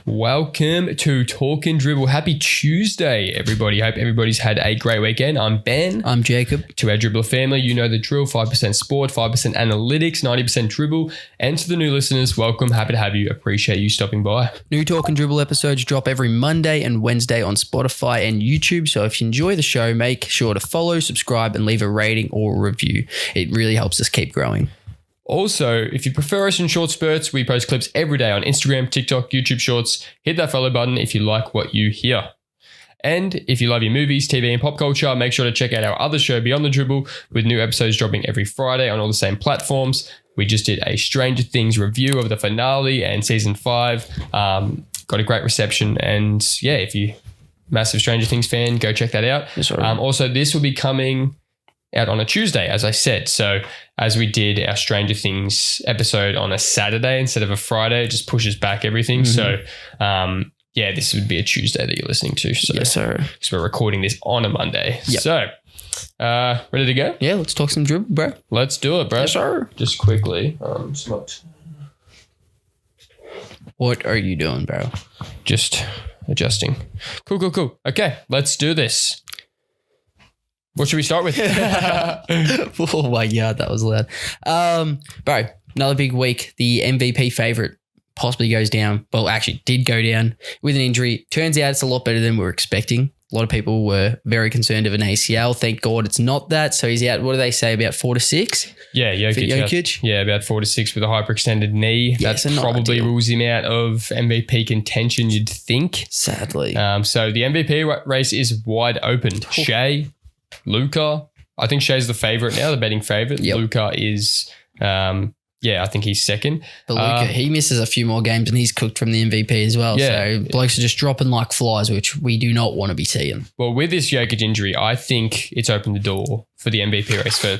Welcome to Talkin Dribble. Happy Tuesday, everybody. Hope everybody's had a great weekend. I'm Ben. I'm Jacob. To our Dribbler family, you know the drill. 5% sport, 5% analytics, 90% dribble. And to the new listeners, welcome. Happy to have you. Appreciate you stopping by. New Talkin Dribble episodes drop every Monday and Wednesday on Spotify and YouTube. So if you enjoy the show, make sure to follow, subscribe, and leave a rating or review. It really helps us keep growing. Also, if you prefer us in short spurts, we post clips every day on Instagram, TikTok, YouTube Shorts. Hit that follow button if you like what you hear. And if you love your movies, TV, and pop culture, make sure to check out our other show, Beyond the Dribble, with new episodes dropping every Friday on all the same platforms. We just did a Stranger Things review of the finale and season 5. Got a great reception. And yeah, if you're a massive Stranger Things fan, go check that out. Yes, right. Also, this will be coming out on a Tuesday, as I said. So as we did our Stranger Things episode on a Saturday instead of a Friday, it just pushes back everything. So yeah, this would be a Tuesday that you're listening to. So, yes, sir. Because we're recording this on a Monday. Yep. So ready to go? Yeah, let's talk some dribble, bro. Let's do it, bro. Yes, sir. Just quickly. What are you doing, bro? Just adjusting. Cool. Okay, let's do this. What should we start with? Oh my God, that was loud. Bro, another big week. The MVP favorite possibly goes down. Well, actually did go down with an injury. Turns out it's a lot better than we were expecting. A lot of people were very concerned of an ACL. Thank God it's not that. So he's out, what do they say, about 4 to 6? Yeah, Jokic. Yeah, about 4 to 6 with a hyperextended knee. Yeah, that probably rules him out of MVP contention, you'd think. Sadly. So the MVP race is wide open. Shea, Luka. I think Shea's the favorite now, the betting favorite. Yep. Luka is, I think he's second. But Luka, he misses a few more games and he's cooked from the MVP as well. Yeah. So blokes are just dropping like flies, which we do not want to be seeing. Well, with this Jokic injury, I think it's opened the door for the MVP race for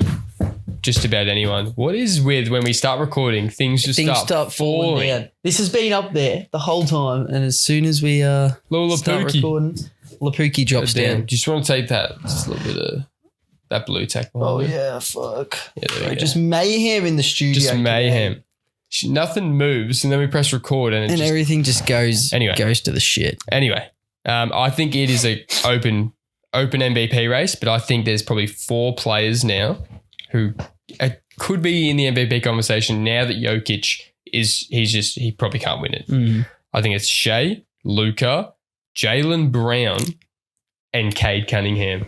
just about anyone. What is with when we start recording, things start falling down. This has been up there the whole time, and as soon as we start recording, Lapuki drops down. Just want to take that, just a little bit of that blue tack. Oh yeah, fuck. Yeah, just mayhem in the studio. Just mayhem. Nothing moves, and then we press record, and everything just goes to the shit. Anyway, I think it is a open MVP race, but I think there's probably 4 players now who could be in the MVP conversation now that Jokic he probably can't win it. I think it's Shea, Luka, Jaylen Brown, and Cade Cunningham.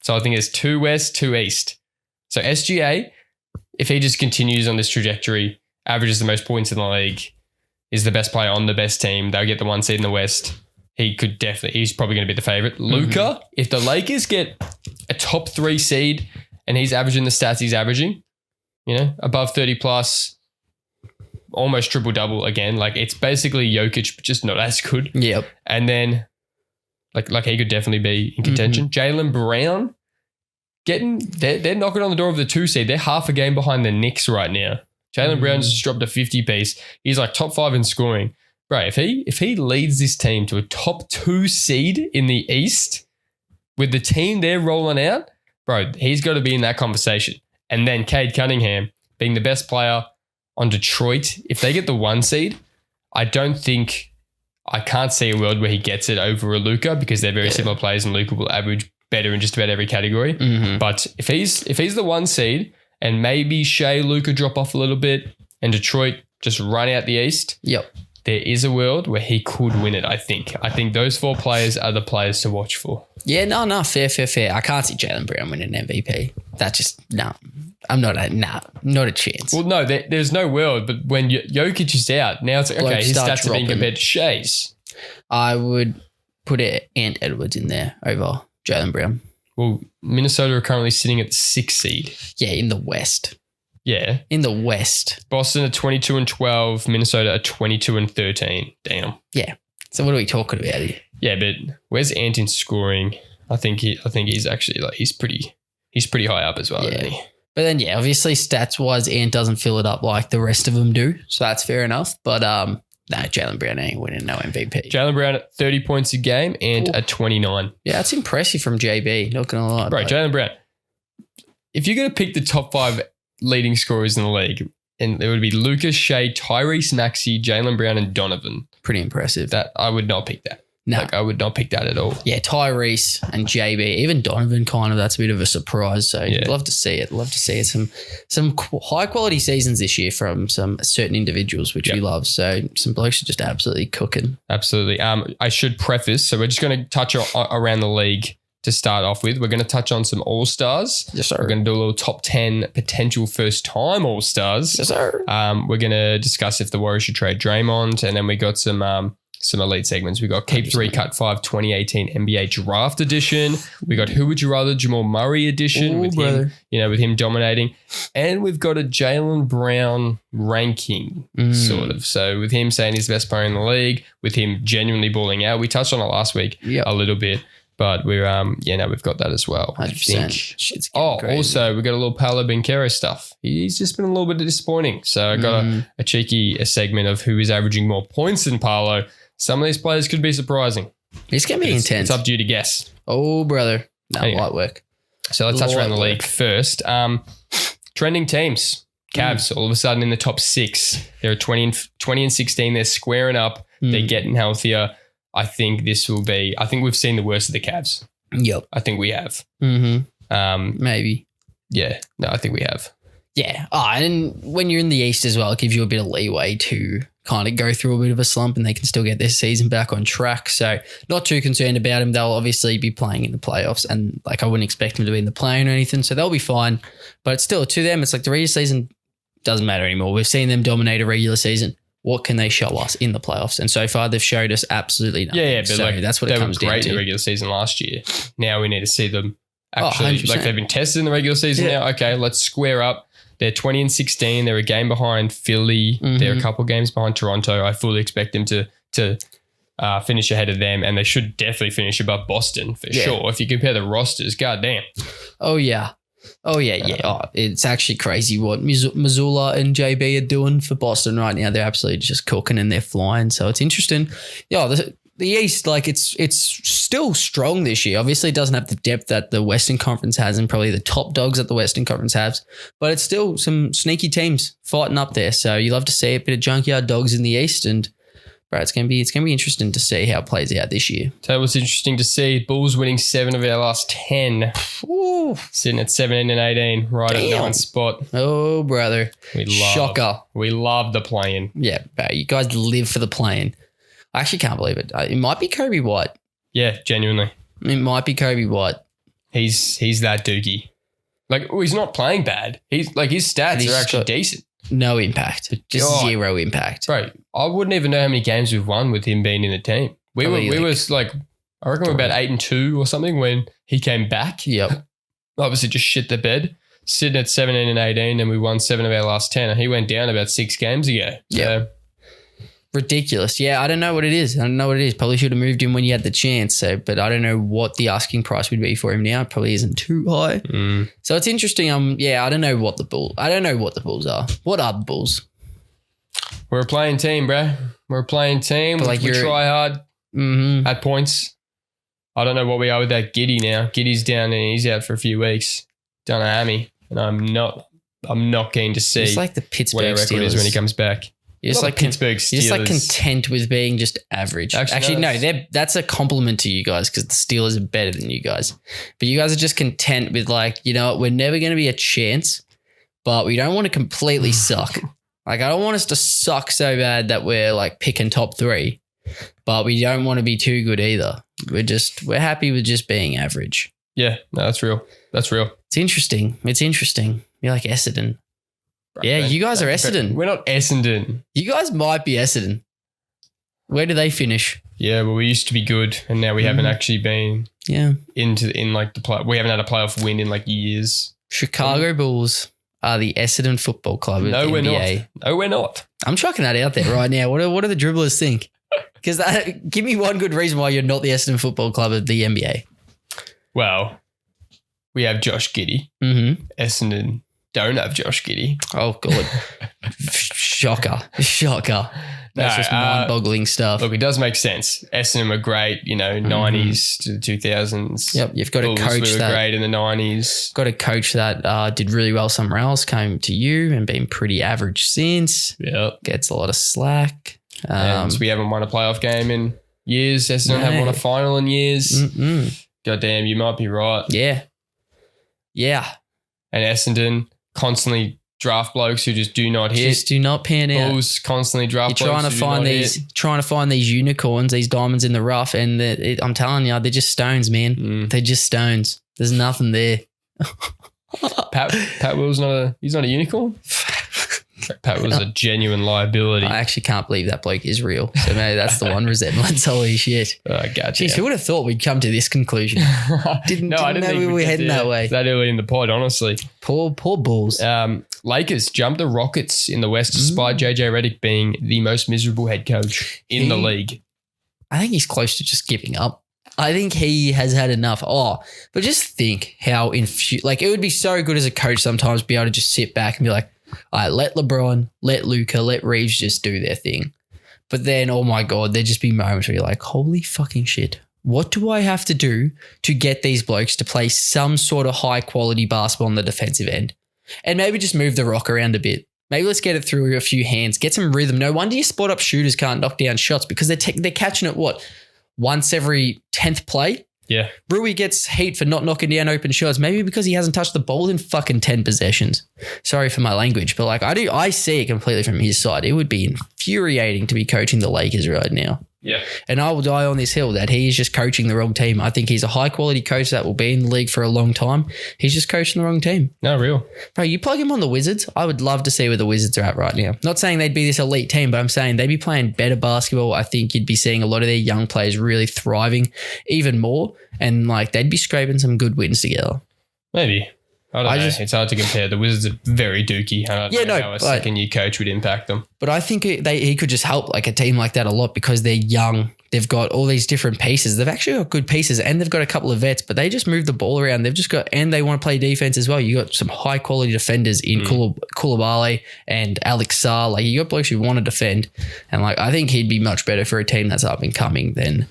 So I think it's 2 West, 2 East. So SGA, if he just continues on this trajectory, averages the most points in the league, is the best player on the best team, they'll get the 1 seed in the West. He's probably going to be the favorite. Luka, if the Lakers get a top 3 seed and he's averaging the stats he's averaging, above 30 plus, almost triple double again. Like it's basically Jokic, but just not as good. Yep. And then like he could definitely be in contention. Jaylen Brown, they're knocking on the door of the 2 seed. They're half a game behind the Knicks right now. Jaylen Brown's just dropped a 50 piece. He's like top 5 in scoring. Bro, if he leads this team to a top 2 seed in the East with the team they're rolling out, bro, he's got to be in that conversation. And then Cade Cunningham being the best player on Detroit, if they get the 1 seed, I can't see a world where he gets it over a Luka because they're very similar players and Luka will average better in just about every category. But if he's the 1 seed and maybe Shea, Luka drop off a little bit and Detroit just run out the East, there is a world where he could win it, I think. I think those 4 players are the players to watch for. Yeah, no, fair. I can't see Jaylen Brown winning an MVP. That's just, I'm not a chance. Well, no, there's no world, but when Jokic is out, now it's like, okay, his stats are being compared to Shea's. I would put Ant Edwards in there over Jaylen Brown. Well, Minnesota are currently sitting at the 6th seed. Yeah, in the West. Yeah. In the West. Boston are 22-12. Minnesota are 22-13. Damn. Yeah. So what are we talking about here? Yeah, but where's Ant in scoring? I think he's actually he's pretty high up as well, isn't he? But then obviously stats wise, Ant doesn't fill it up like the rest of them do. So that's fair enough. But Jaylen Brown ain't winning no MVP. Jaylen Brown at 30 points a game and at 29. Yeah, that's impressive from JB. Not gonna lie. Bro, Jaylen Brown. If you're gonna pick the top 5 leading scorers in the league, and it would be Luka, Shea, Tyrese Maxey, Jaylen Brown, and Donovan. Pretty impressive. That I would not pick that. No. Like, I would not pick that at all. Yeah, Tyrese and JB, even Donovan, kind of, that's a bit of a surprise. So Yeah. love to see it. Love to see it. Some high quality seasons this year from some certain individuals, which we love. So some blokes are just absolutely cooking. Absolutely. I should preface, so we're just going to touch around the league to start off with. We're going to touch on some All-Stars. Yes, sir. We're going to do a little top 10 potential first-time All-Stars. Yes, sir. We're going to discuss if the Warriors should trade Draymond, and then we got some elite segments. We got Keep 3, Cut 5 2018 NBA Draft Edition. We got Who Would You Rather Jamal Murray Edition with him dominating. And we've got a Jaylen Brown ranking, sort of. So with him saying he's the best player in the league, with him genuinely balling out. We touched on it last week a little bit. But we're we've got that as well. 100%. Also we got a little Paolo Banchero stuff. He's just been a little bit disappointing. So I got a cheeky segment of who is averaging more points than Paulo. Some of these players could be surprising. It's gonna be intense. It's up to you to guess. Oh, brother. No, Anyway. light work. So let's touch around the league first. Trending teams. Cavs all of a sudden in the top 6. They're 20 and 16. They're squaring up. They're getting healthier. I think we've seen the worst of the Cavs. Yep. I think we have. Maybe. Yeah. No, I think we have. Yeah. And when you're in the East as well, it gives you a bit of leeway to kind of go through a bit of a slump and they can still get their season back on track. So not too concerned about them. They'll obviously be playing in the playoffs and I wouldn't expect them to be in the play-in or anything. So they'll be fine. But still, to them, it's like the regular season doesn't matter anymore. We've seen them dominate a regular season. What can they show us in the playoffs? And so far, they've showed us absolutely nothing. Yeah, but so that's what it comes down to. They were great in the regular season last year. Now we need to see them actually, 100%. they've been tested in the regular season now. Okay, let's square up. They're 20 and 16. They're a game behind Philly. They're a couple games behind Toronto. I fully expect them to finish ahead of them, and they should definitely finish above Boston for sure. If you compare the rosters, goddamn. Oh, yeah. It's actually crazy what Missoula and JB are doing for Boston right now. They're absolutely just cooking and they're flying. So it's interesting. Yeah, the East, it's still strong this year. Obviously, it doesn't have the depth that the Western Conference has and probably the top dogs that the Western Conference has, but it's still some sneaky teams fighting up there. So you love to see a bit of junkyard dogs in the East, and bro, it's gonna be interesting to see how it plays out this year. So it was interesting to see Bulls winning 7 of our last 10. Ooh. Sitting at 17 and 18, right at 9th spot. Oh, brother. Shocker. We love the play-in. Yeah, bro, you guys live for the play-in. I actually can't believe it. It might be Kobe White. Yeah, genuinely. It might be Kobe White. He's that dookie. He's not playing bad. His stats are actually decent. No impact. Just zero impact. Bro, I wouldn't even know how many games we've won with him being in the team. I reckon we're about 8-2 or something when he came back. Yep. Obviously just shit the bed. Sitting at 17 and 18 and we won 7 of our last 10. And he went down about 6 games ago. Yeah. Ridiculous. Yeah, I don't know what it is. Probably should have moved him when you had the chance. But I don't know what the asking price would be for him now. It probably isn't too high. So it's interesting. I don't know what the Bulls are. What are the Bulls? We're a playing team, bro. We're a playing team. We try hard at points. I don't know what we are without Giddy now. Giddy's down and he's out for a few weeks. Done a hammy. And I'm not keen to see it's like the Pittsburgh what our record is when he comes back. You're just like Pittsburgh Steelers. You're just content with being just average. Actually, no, that's a compliment to you guys because the Steelers are better than you guys. But you guys are just content with we're never going to be a chance, but we don't want to completely suck. I don't want us to suck so bad that we're picking top 3, but we don't want to be too good either. We're happy with just being average. Yeah, no, that's real. It's interesting. You're like Essendon. Yeah, you guys are Essendon. We're not Essendon. You guys might be Essendon. Where do they finish? Yeah, well, we used to be good, and now we haven't actually been in the play. We haven't had a playoff win in years. Chicago Bulls are the Essendon Football Club of the NBA. No, we're not. I'm chucking that out there right now. What do the dribblers think? Because give me one good reason why you're not the Essendon Football Club of the NBA. Well, we have Josh Giddey. Essendon don't have Josh Giddey. Oh, God. Shocker. That's just mind-boggling stuff. Look, it does make sense. Essendon were great, 90s to the 2000s. Yep, you've got a coach that... great in the 90s. Got a coach that did really well somewhere else, came to you and been pretty average since. Yep. Gets a lot of slack. And we haven't won a playoff game in years. Essendon haven't won a final in years. Goddamn, you might be right. Yeah. And Essendon constantly draft blokes who just do not hit. Just do not pan out. Bulls constantly draft blokes who do not hit. Trying to find these unicorns, these diamonds in the rough, and I'm telling you, they're just stones, man. They're just stones. There's nothing there. Pat Will's he's not a unicorn? Pat was a genuine liability. I actually can't believe that bloke is real. So maybe that's the one resemblance. Holy shit. Gotcha. Jeez, who would have thought we'd come to this conclusion? Didn't know we were heading that way. That early in the pod, honestly. Poor Bulls. Lakers jumped the Rockets in the West despite JJ Redick being the most miserable head coach in the league. I think he's close to just giving up. I think he has had enough. But just think how it would be so good as a coach sometimes be able to just sit back and be like, all right, let LeBron, let Luka, let Reeves just do their thing. But then, oh my God, there'd just be moments where you're like, holy fucking shit. What do I have to do to get these blokes to play some sort of high quality basketball on the defensive end? And maybe just move the rock around a bit. Maybe let's get it through a few hands, get some rhythm. No wonder your spot up shooters can't knock down shots because they're catching it, once every 10th play? Yeah. Rui gets heat for not knocking down open shots, maybe because he hasn't touched the ball in fucking 10 possessions. Sorry for my language, but I see it completely from his side. It would be infuriating to be coaching the Lakers right now. Yeah. And I will die on this hill that he is just coaching the wrong team. I think he's a high quality coach that will be in the league for a long time. He's just coaching the wrong team. No, real. Bro, you plug him on the Wizards, I would love to see where the Wizards are at right now. Not saying they'd be this elite team, but I'm saying they'd be playing better basketball. I think you'd be seeing a lot of their young players really thriving even more. And they'd be scraping some good wins together. Maybe. I don't know. It's hard to compare. The Wizards are very dookie. I don't know how a second-year coach would impact them. But I think he could just help a team like that a lot because they're young. They've got all these different pieces. They've actually got good pieces and they've got a couple of vets, but they just move the ball around. And they want to play defense as well. You got some high-quality defenders in Koulibaly and Alex Sarr. You got blokes who want to defend. And I think he'd be much better for a team that's up and coming than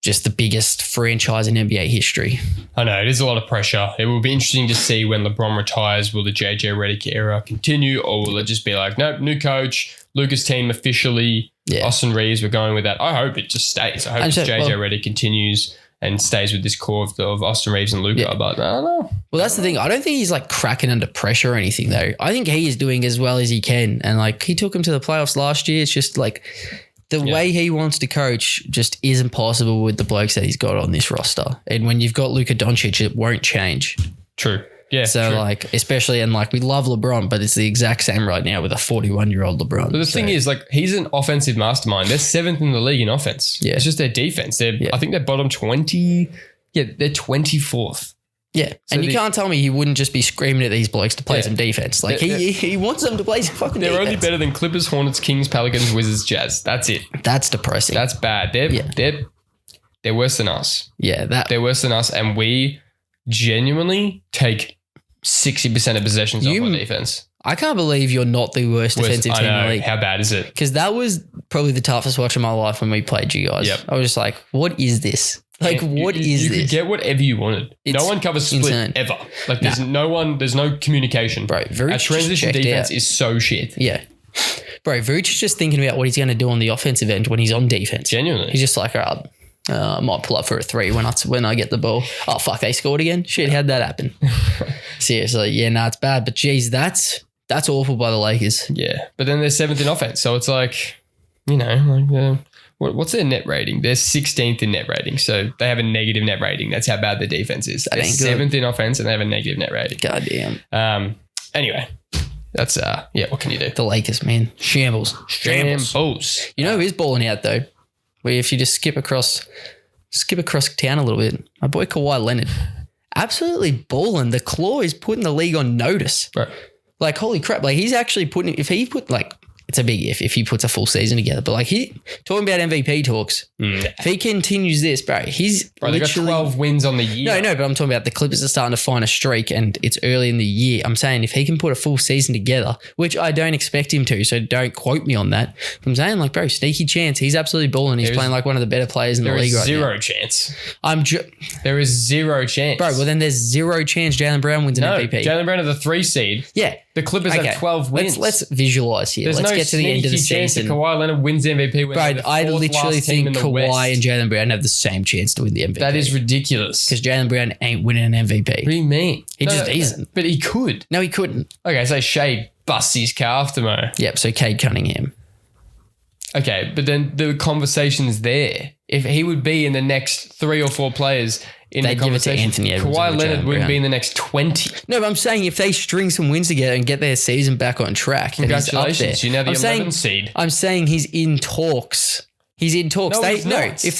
just the biggest franchise in NBA history. I know, it is a lot of pressure. It will be interesting to see when LeBron retires. Will the JJ Redick era continue or will it just be nope, new coach, Luka's team officially, Austin Reeves, we're going with that. I hope it just stays. I hope JJ Redick continues and stays with this core of Austin Reeves and Luka, but I don't know. Well, that's the thing. I don't think he's cracking under pressure or anything though. I think he is doing as well as he can. And he took him to the playoffs last year. It's just the way he wants to coach just isn't possible with the blokes that he's got on this roster. And when you've got Luka Doncic, it won't change. True. Yeah. So true. Especially, and we love LeBron, but it's the exact same right now with a 41-year-old LeBron. But the thing is, he's an offensive mastermind. They're 7th in the league in offense. Yeah. It's just their defense. I think they're bottom 20. Yeah, they're 24th. Yeah, so and you can't tell me he wouldn't just be screaming at these blokes to play some defense. He wants them to play some fucking defense. They're only better than Clippers, Hornets, Kings, Pelicans, Wizards, Jazz. That's it. That's depressing. That's bad. They're worse than us. Yeah, they're worse than us, and we genuinely take 60% of possessions off our defense. I can't believe you're not the worst defensive team in the league. How bad is it? Because that was probably the toughest watch of my life when we played you guys. Yep. I was just like, what is this? What is this? You could get whatever you wanted. No one covers split insane. Ever. There's there's no communication. Bro, our transition defense is so shit. Yeah. Bro, Vooch is just thinking about what he's going to do on the offensive end when he's on defense. Genuinely. He's just like, all right, I might pull up for a 3 when I get the ball. Oh, fuck, they scored again? Shit, how'd that happen? Seriously, it's bad. But geez, that's awful by the Lakers. Yeah, but then they're 7th in offense. So it's what's their net rating? They're 16th in net rating. So they have a negative net rating. That's how bad their defense is. They're 7th in offense and they have a negative net rating. Goddamn. Anyway, that's, what can you do? The Lakers, man. Shambles. You know who's balling out though? Where if you just skip across town a little bit, my boy Kawhi Leonard, absolutely balling. The Claw is putting the league on notice. Right. Holy crap. He's actually putting, if he put it's a big if he puts a full season together. But he talking about MVP talks. If he continues this, bro, they got 12 wins on the year. No, but I'm talking about the Clippers are starting to find a streak and it's early in the year. I'm saying if he can put a full season together, which I don't expect him to, so don't quote me on that. But I'm saying bro, sneaky chance. He's absolutely balling. He's playing one of the better players in the league right now. Zero chance. There is 0 chance. Bro, well then there's 0 chance Jaylen Brown wins an MVP. Jaylen Brown is the 3 seed. Yeah. The Clippers have 12 wins. Let's visualize here. Let's get to the end of the season. Kawhi Leonard wins MVP. Bro, I literally think Kawhi and Jaylen Brown have the same chance to win the MVP. That is ridiculous. Because Jaylen Brown ain't winning an MVP. What do you mean? He just isn't. But he could. No, he couldn't. Okay, so Shea busts his calf tomorrow. Yep, so Cade Cunningham. Okay, but then the conversation's there. If he would be in the next 3 or 4 players in the conversation, give it to Anthony Edwards. Kawhi Leonard wouldn't be in the next 20. No, but I'm saying if they string some wins together and get their season back on track, congratulations, you're now the 11th seed. I'm saying he's in talks. He's in talks. No, he's not. If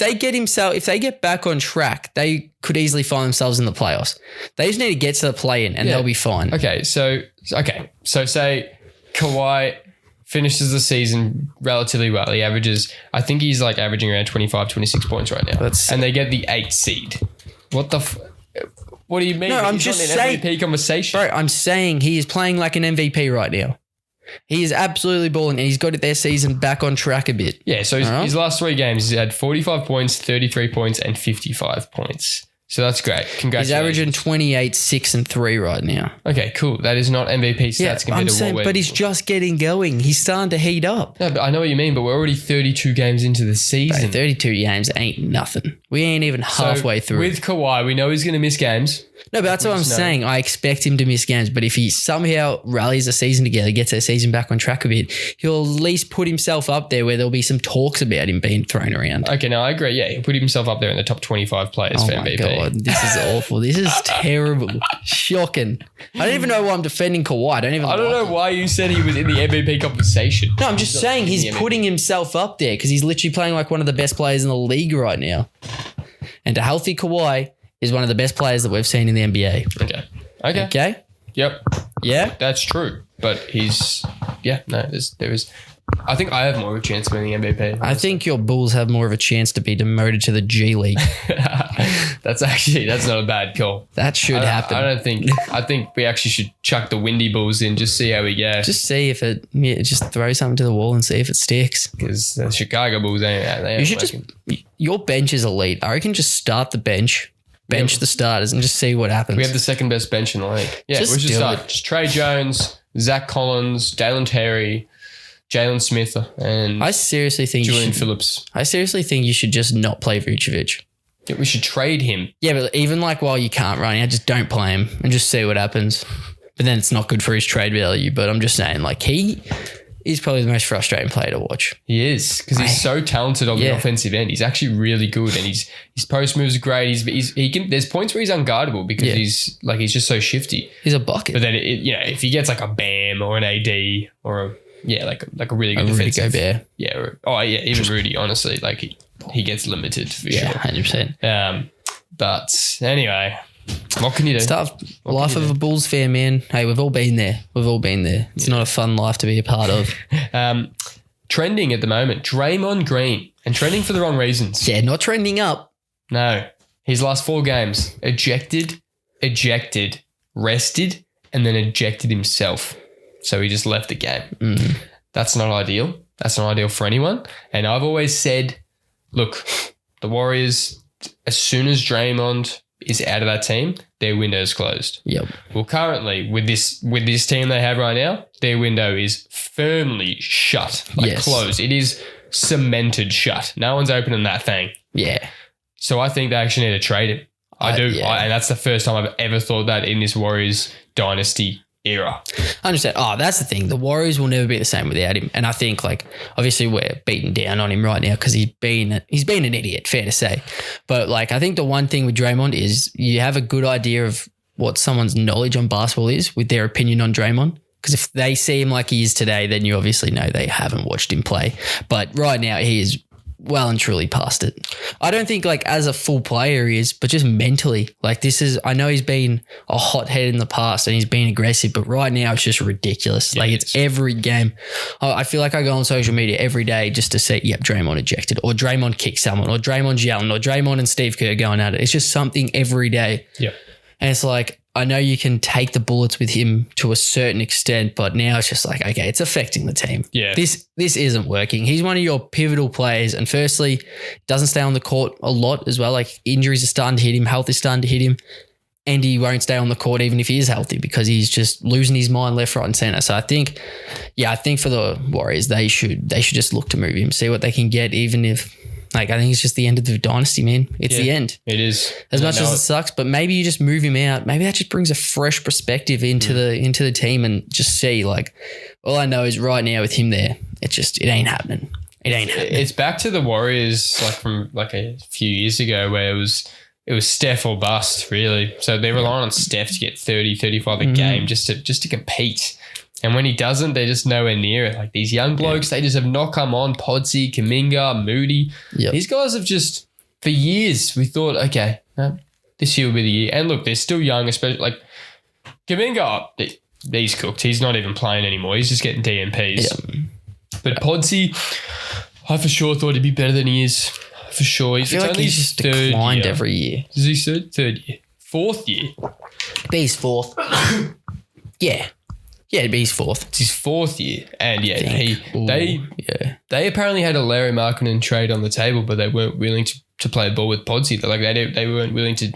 they get back on track, they could easily find themselves in the playoffs. They just need to get to the play-in and they'll be fine. Okay, so say Kawhi finishes the season relatively well. He averages, I think he's like averaging around 25, 26 points right now. And they get the 8th seed. What do you mean? No, I'm he's just not in saying. MVP conversation. Bro, I'm saying he is playing like an MVP right now. He is absolutely balling and he's got their season back on track a bit. Yeah, so his last 3 games, he's had 45 points, 33 points, and 55 points. So that's great. Congratulations. He's averaging 28, 6, and 3 right now. Okay, cool. That is not MVP stats compared to what we're... But he's just getting going. He's starting to heat up. No, but I know what you mean, but we're already 32 games into the season. Bro, 32 games ain't nothing. We ain't even halfway through. With Kawhi, we know he's going to miss games. No, but that's what I'm saying. I expect him to miss games, but if he somehow rallies the season together, gets their season back on track a bit, he'll at least put himself up there where there'll be some talks about him being thrown around. Okay, no, I agree. Yeah, he'll put himself up there in the top 25 players for MVP. Oh my God, this is awful. This is terrible. Shocking. I don't even know why I'm defending Kawhi. I don't know why you said he was in the MVP conversation. No, I'm just saying he's putting himself up there because he's literally playing like one of the best players in the league right now. And a healthy Kawhi is one of the best players that we've seen in the NBA. Okay. Yep. Yeah. That's true. But there is. I think I have more of a chance of winning MVP. Honestly. I think your Bulls have more of a chance to be demoted to the G League. That's not a bad call. That should happen. I think we actually should chuck the Windy Bulls in, just see how we go. Just see if just throw something to the wall and see if it sticks. Because the Chicago Bulls your bench is elite. I reckon just start the bench the starters and just see what happens. We have the second best bench in the league. Yeah, we should start. Just Trey Jones, Zach Collins, Dalen Terry, Jalen Smith, and I seriously think Julian Phillips. I seriously think you should just not play Vucevic. Yeah, we should trade him. Yeah, but even while you can't run out, just don't play him and just see what happens. But then it's not good for his trade value. But I'm just saying, he is probably the most frustrating player to watch. He is, because he's so talented on the offensive end. He's actually really good, and his post moves are great. He can. There's points where he's unguardable because he's just so shifty. He's a bucket. But then if he gets like a Bam or an AD or a really good defensive. Gobert. Yeah. Even Rudy. Honestly, he gets limited for sure. 100%. But anyway. What can you do? It's tough. Life of a Bulls fan, man. Hey, we've all been there. It's not a fun life to be a part of. Trending at the moment, Draymond Green, and trending for the wrong reasons. Yeah, not trending up. No. His last 4 games, ejected, rested, and then ejected himself. So he just left the game. Mm-hmm. That's not ideal. That's not ideal for anyone. And I've always said, look, the Warriors, as soon as Draymond is out of that team, their window is closed. Yep. Well, currently with this team they have right now, their window is firmly shut, closed. It is cemented shut. No one's opening that thing. Yeah. So I think they actually need to trade him. I do, and that's the first time I've ever thought that in this Warriors dynasty era. I understand. That's the thing. The Warriors will never be the same without him. And I think obviously we're beating down on him right now because he's been an idiot, fair to say. But I think the one thing with Draymond is you have a good idea of what someone's knowledge on basketball is with their opinion on Draymond. Because if they see him like he is today, then you obviously know they haven't watched him play. But right now he is well and truly past it. I don't think as a full player he is, but just mentally. I know he's been a hothead in the past and he's been aggressive, but right now it's just ridiculous. It's every game. I feel like I go on social media every day just to see, Draymond ejected, or Draymond kicked someone, or Draymond's yelling, or Draymond and Steve Kerr going at it. It's just something every day. Yeah. And it's I know you can take the bullets with him to a certain extent, but now it's just okay, it's affecting the team. Yeah. This isn't working. He's one of your pivotal players. And firstly, doesn't stay on the court a lot as well. Injuries are starting to hit him. Health is starting to hit him. and he won't stay on the court even if he is healthy because he's just losing his mind left, right, and center. So I think for the Warriors, they should just look to move him, see what they can get, even if. I think it's just the end of the dynasty, man. It's the end. It is. As much as it sucks, but maybe you just move him out. Maybe that just brings a fresh perspective into the team and just see, all I know is right now with him there, it ain't happening. It ain't happening. It's back to the Warriors from a few years ago where it was Steph or bust, really. So they're relying on Steph to get 30, 35 a game just to compete. And when he doesn't, they're just nowhere near it. These young blokes, they just have not come on. Podsy, Kuminga, Moody. Yep. These guys have just, for years, we thought, okay, this year will be the year. And look, they're still young, especially Kuminga, he's cooked. He's not even playing anymore. He's just getting DMPs. Yep. But Podsy, I for sure thought he'd be better than he is. For sure. I feel like he's just declined every year. Is he third year? Fourth year? He's fourth. Yeah. Yeah, it'd be his fourth. It's his fourth year. And they apparently had a Larry Markkinen trade on the table, but they weren't willing to play ball with Podsy. They weren't willing to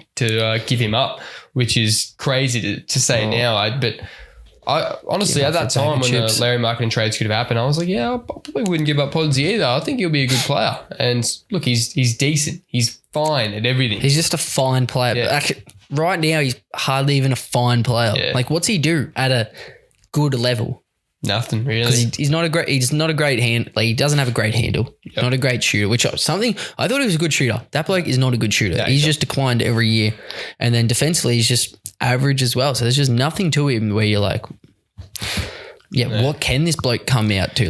give him up, which is crazy to say now. But I honestly, at that time when the Larry Markkinen trades could have happened, I was like, yeah, I probably wouldn't give up Podsy either. I think he'll be a good player. And look, he's decent. He's fine at everything. He's just a fine player. Yeah. But right now, he's hardly even a fine player. Yeah. What's he do at a good level? Nothing really. Because he's not a great hand. He doesn't have a great handle. Yep. Not a great shooter. Which I thought he was a good shooter. That bloke is not a good shooter. He's just declined every year. And then defensively, he's just average as well. So there's just nothing to him where you're like, what can this bloke come out to?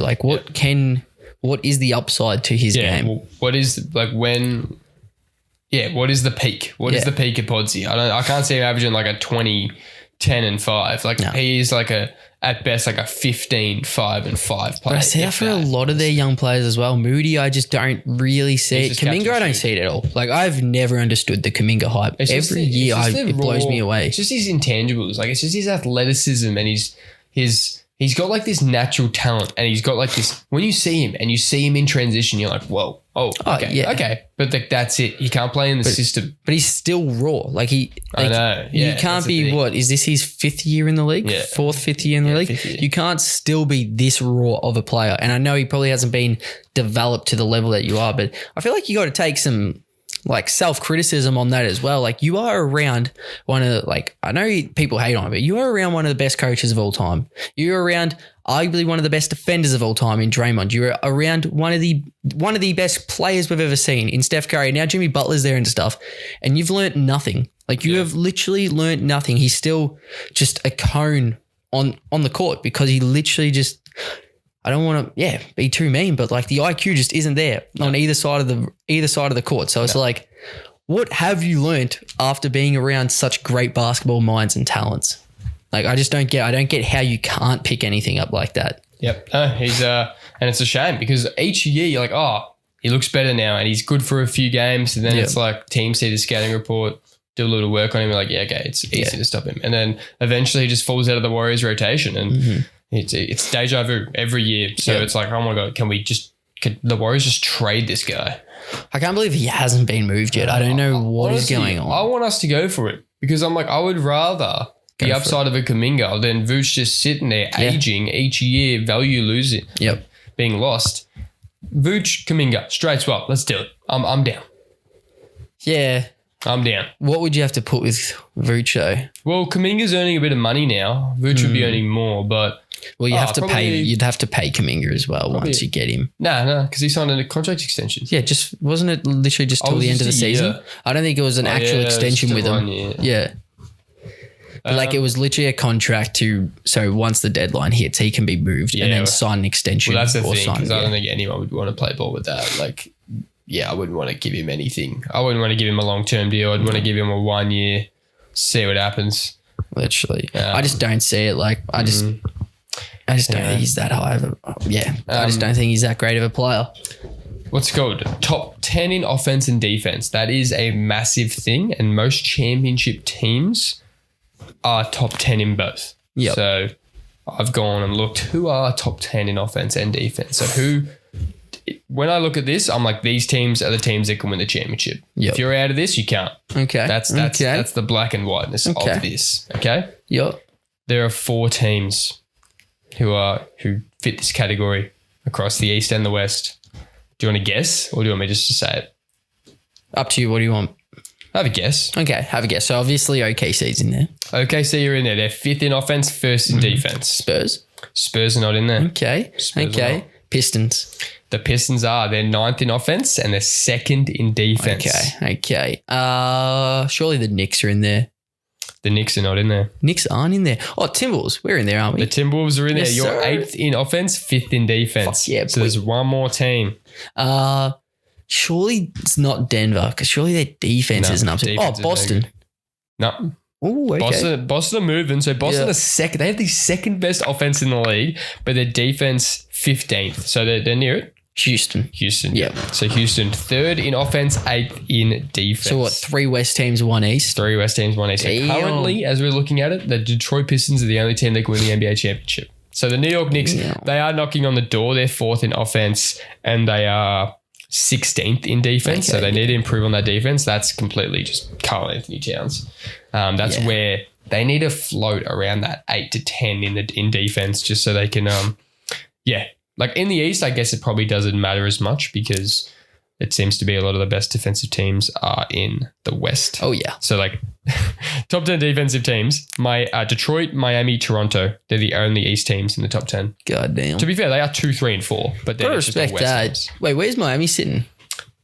What is the upside to his game? Well, what is what is the peak? What is the peak of Podsy? I can't see him averaging a 20, 10 and 5. He is at best a 15, 5 and 5 player. But I see that for a lot of their young players as well. Moody, I just don't really see it. Kuminga, I don't see it at all. I've never understood the Kuminga hype. Every year it blows me away. It's just his intangibles. It's just his athleticism and he's got this natural talent, and he's got this, when you see him and you see him in transition, you're like, whoa. Oh, okay. Okay. But that's it. He can't play in the system. But he's still raw. I know. Yeah, you can't be, is this his fifth year in the league? Yeah. Fifth year in the league? You can't still be this raw of a player. And I know he probably hasn't been developed to the level that you are, but I feel like you got to take some self-criticism on that as well. You are around one of the, I know people hate on it, but you are around one of the best coaches of all time. You're around arguably one of the best defenders of all time in Draymond. You're around one of the best players we've ever seen in Steph Curry. Now Jimmy Butler's there and stuff, and you've learnt nothing. You have literally learnt nothing. He's still just a cone on the court because he literally just, I don't want to, be too mean, but the IQ just isn't there on either side of the court. So it's what have you learnt after being around such great basketball minds and talents? I don't get how you can't pick anything up like that. Yep. He's and it's a shame because each year you're like, oh, he looks better now and he's good for a few games. And then it's teams see the scouting report, do a little work on him. Like, okay, it's easy to stop him. And then eventually he just falls out of the Warriors rotation and it's deja vu every year. So it's like, oh my God, could the Warriors just trade this guy? I can't believe he hasn't been moved yet. I don't know what is going on. I want us to go for it because I'm I would rather the upside of a Kuminga than Vooch just sitting there aging each year, value losing, being lost. Vooch, Kuminga, straight swap. Let's do it. I'm down. Yeah. I'm down. What would you have to put with Vooch though? Well, Kuminga's earning a bit of money now. Vooch would be earning more, but you'd have to pay Kuminga as well once you get him. No, because he signed a contract extension. Yeah, wasn't it literally just till the end of the season? I don't think it was an actual extension with him. Yeah. It was literally a contract so once the deadline hits, he can be moved and then sign an extension. Well, that's the thing, because I don't think anyone would want to play ball with that. I wouldn't want to give him anything. I wouldn't want to give him a long-term deal. I'd want to give him a 1 year, see what happens. Literally. I just don't see it. I just don't think he's that high of a, I just don't think he's that great of a player. What's it called? Top 10 in offense and defense. That is a massive thing, and most championship teams are top 10 in both. Yep. So I've gone and looked who are top 10 in offense and defense. So who when I look at this, I'm like, these teams are the teams that can win the championship. Yep. If you're out of this, you can't. Okay. That's the black and whiteness of this. Okay. Yep. There are 4 teams who fit this category across the East and the West. Do you want to guess, or do you want me just to say it? Up to you. What do you want? Have a guess. Okay, have a guess. So obviously OKC's in there. OKC are in there. They're 5th in offense, 1st in defense. Spurs are not in there. Okay. Pistons. The Pistons are. They're 9th in offense and they're 2nd in defense. Okay. Surely the Knicks are in there. The Knicks are not in there. Knicks aren't in there. Oh, Timberwolves. We're in there, aren't we? The Timberwolves are in there. Yes, You're sir. 8th in offense, 5th in defense. Fuck yeah, so there's one more team. Surely it's not Denver because surely their defense isn't up to. defense is Boston. No. Oh, okay. Boston are moving. So Boston are second. They have the second best offense in the league, but their defense 15th. So they're near it. Houston. Yeah. So Houston 3rd in offense, 8th in defense. So what? 3 West teams, 1 East. 3 West teams, 1 East. So currently, as we're looking at it, the Detroit Pistons are the only team that can win the NBA championship. So the New York Knicks, they are knocking on the door. They're 4th in offense and they are 16th in defense. So they need to improve on that defense. That's completely just Karl Anthony Towns. That's where they need to float around that 8 to 10 in defense just so they can, like in the East, I guess it probably doesn't matter as much because it seems to be a lot of the best defensive teams are in the West. Oh, yeah. So like top 10 defensive teams, Detroit, Miami, Toronto, they're the only East teams in the top 10. God damn. To be fair, they are 2, 3, and 4, but they're just the West teams. Wait, where's Miami sitting?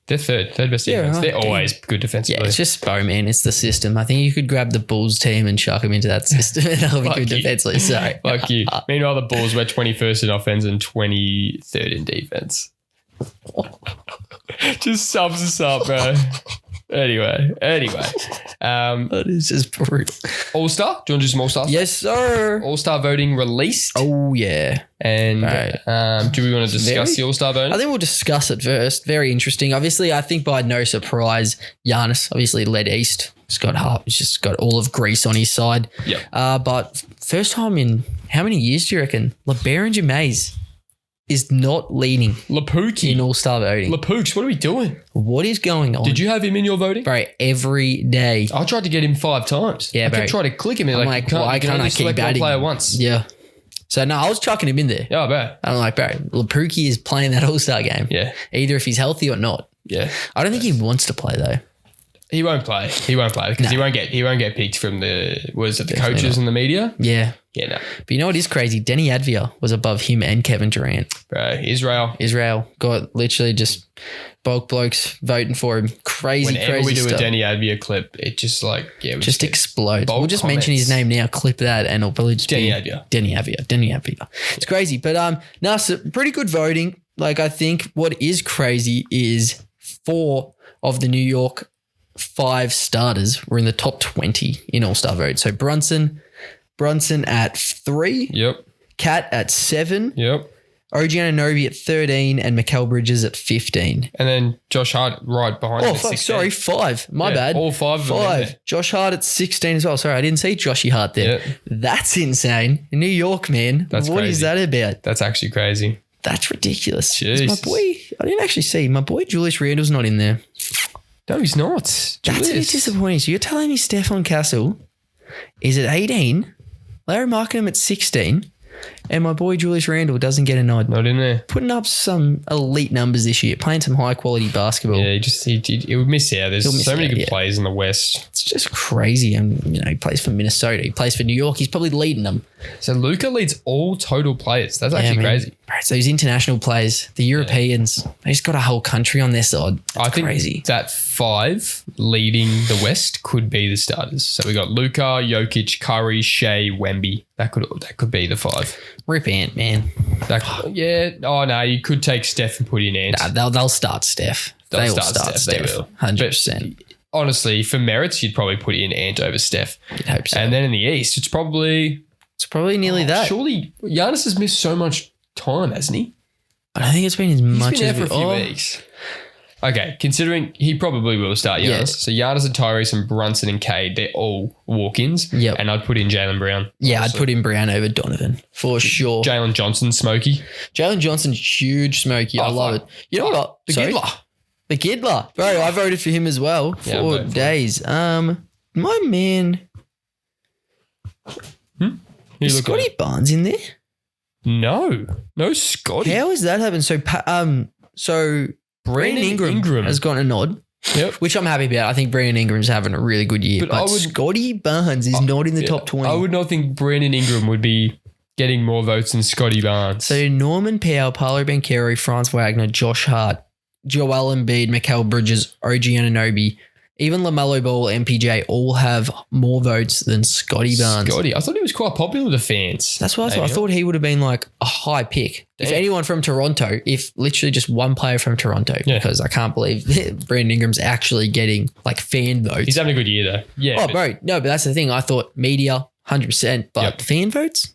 They're third best defense. They're always good defensively. Yeah, it's just Spo, man. It's the system. I think you could grab the Bulls team and chuck them into that system and they'll be good defensively. Sorry. Fuck you. Meanwhile, the Bulls were 21st in offense and 23rd in defense. Just sums us up, bro. Anyway. That is just brutal. All-Star? Do you want to do some All-Star? Yes, sir. All-Star voting released. Oh, yeah. And do we want to discuss the All-Star voting? I think we'll discuss it first. Very interesting. Obviously, I think by no surprise, Giannis obviously led East. He's just got all of Greece on his side. Yeah. But first time in how many years do you reckon? LeBaron James is not leading Lapuki in All-Star voting. Lapooks, what are we doing? What is going on? Did you have him in your voting? Bro, every day. I tried to get him 5 times. Yeah, I kept trying to click him. I'm like, why can't I keep one adding player once? Yeah. So, no, I was chucking him in there. Yeah, I bet. I'm like, bro, Lapuki is playing that All-Star game. Yeah. Either if he's healthy or not. Yeah. I don't think he wants to play, though. He won't play because he won't get picked from the coaches and the media. Yeah. Yeah, no. But you know what is crazy? Denny Advia was above him and Kevin Durant. Bro, Israel got literally just bulk blokes voting for him. Crazy Whenever we do stuff. a Denny Advia clip, it just like, just explodes. We'll just mention his name now, clip that, and it'll probably just Denny be Advia. Denny Advia. It's crazy. But so pretty good voting. Like, I think what is crazy is 4 of the New York 5 starters were in the top 20 in All-Star vote. So Brunson at 3. Yep. Cat at 7. Yep. OG Anunoby at 13 and Mikal Bridges at 15. And then Josh Hart right behind him at 16. 5. My bad. All 5 of them in there. Josh Hart at 16 as well. Sorry, I didn't see Joshy Hart there. Yep. That's insane. In New York, man. That's What crazy. is that about? That's actually crazy. That's ridiculous. Jesus. My boy, I didn't actually see. My boy Julius Randle's not in there. No, he's not. That's a bit Julius. disappointing. So you're telling me Stephon Castle is at 18, Larry Markham at 16, and my boy Julius Randle doesn't get a nod. Not in there. Putting up some elite numbers this year, playing some high quality basketball. Yeah, he would miss out. There's so many good players in the West. It's just crazy. And, he plays for Minnesota. He plays for New York. He's probably leading them. So Luka leads all total players. That's actually crazy. Right, so those international players, the Europeans, they just got a whole country on their side. I think crazy. That 5 leading the West could be the starters. So we got Luka, Jokic, Curry, Shea, Wemby. That could be the 5. Rip Ant, man. Oh no, you could take Steph and put in Ant. Nah, they'll start Steph. They will start Steph. They will. 100%. But honestly, for merits, you'd probably put in Ant over Steph. You'd hope so. And then in the East, it's probably nearly that. Surely Giannis has missed so much time, hasn't he? I don't think it's been as much He's been as there for a few weeks. Okay, considering he probably will start Giannis. Yes. So Giannis and Tyrese and Brunson and Cade, they're all walk-ins. Yep. And I'd put in Jaylen Brown. Yeah, also. I'd put in Brown over Donovan for sure. Jalen Johnson, Smokey. Jalen Johnson's huge smoky. I love it. You know what? The Giddler. The Giddler. Bro, I voted for him as well. Yeah, 4 days. My man. Is Scotty Barnes in there? No Scotty. How has that happened? So Brandon Ingram has gotten a nod. Yep. Which I'm happy about. I think Brandon Ingram's having a really good year. But Scotty Barnes is not in the top 20. I would not think Brandon Ingram would be getting more votes than Scotty Barnes. So Norman Powell, Paolo Banchero, Franz Wagner, Josh Hart, Joel Embiid, Mikal Bridges, OG Anunoby, even LaMelo Ball, MPJ all have more votes than Scotty Barnes. I thought he was quite popular with the fans. That's what I thought. I thought he would have been like a high pick. Damn. If anyone from Toronto, if literally just one player from Toronto, because I can't believe Brandon Ingram's actually getting like fan votes. He's having a good year though. Yeah. Oh, bro. No, but that's the thing. I thought media, 100%, but fan votes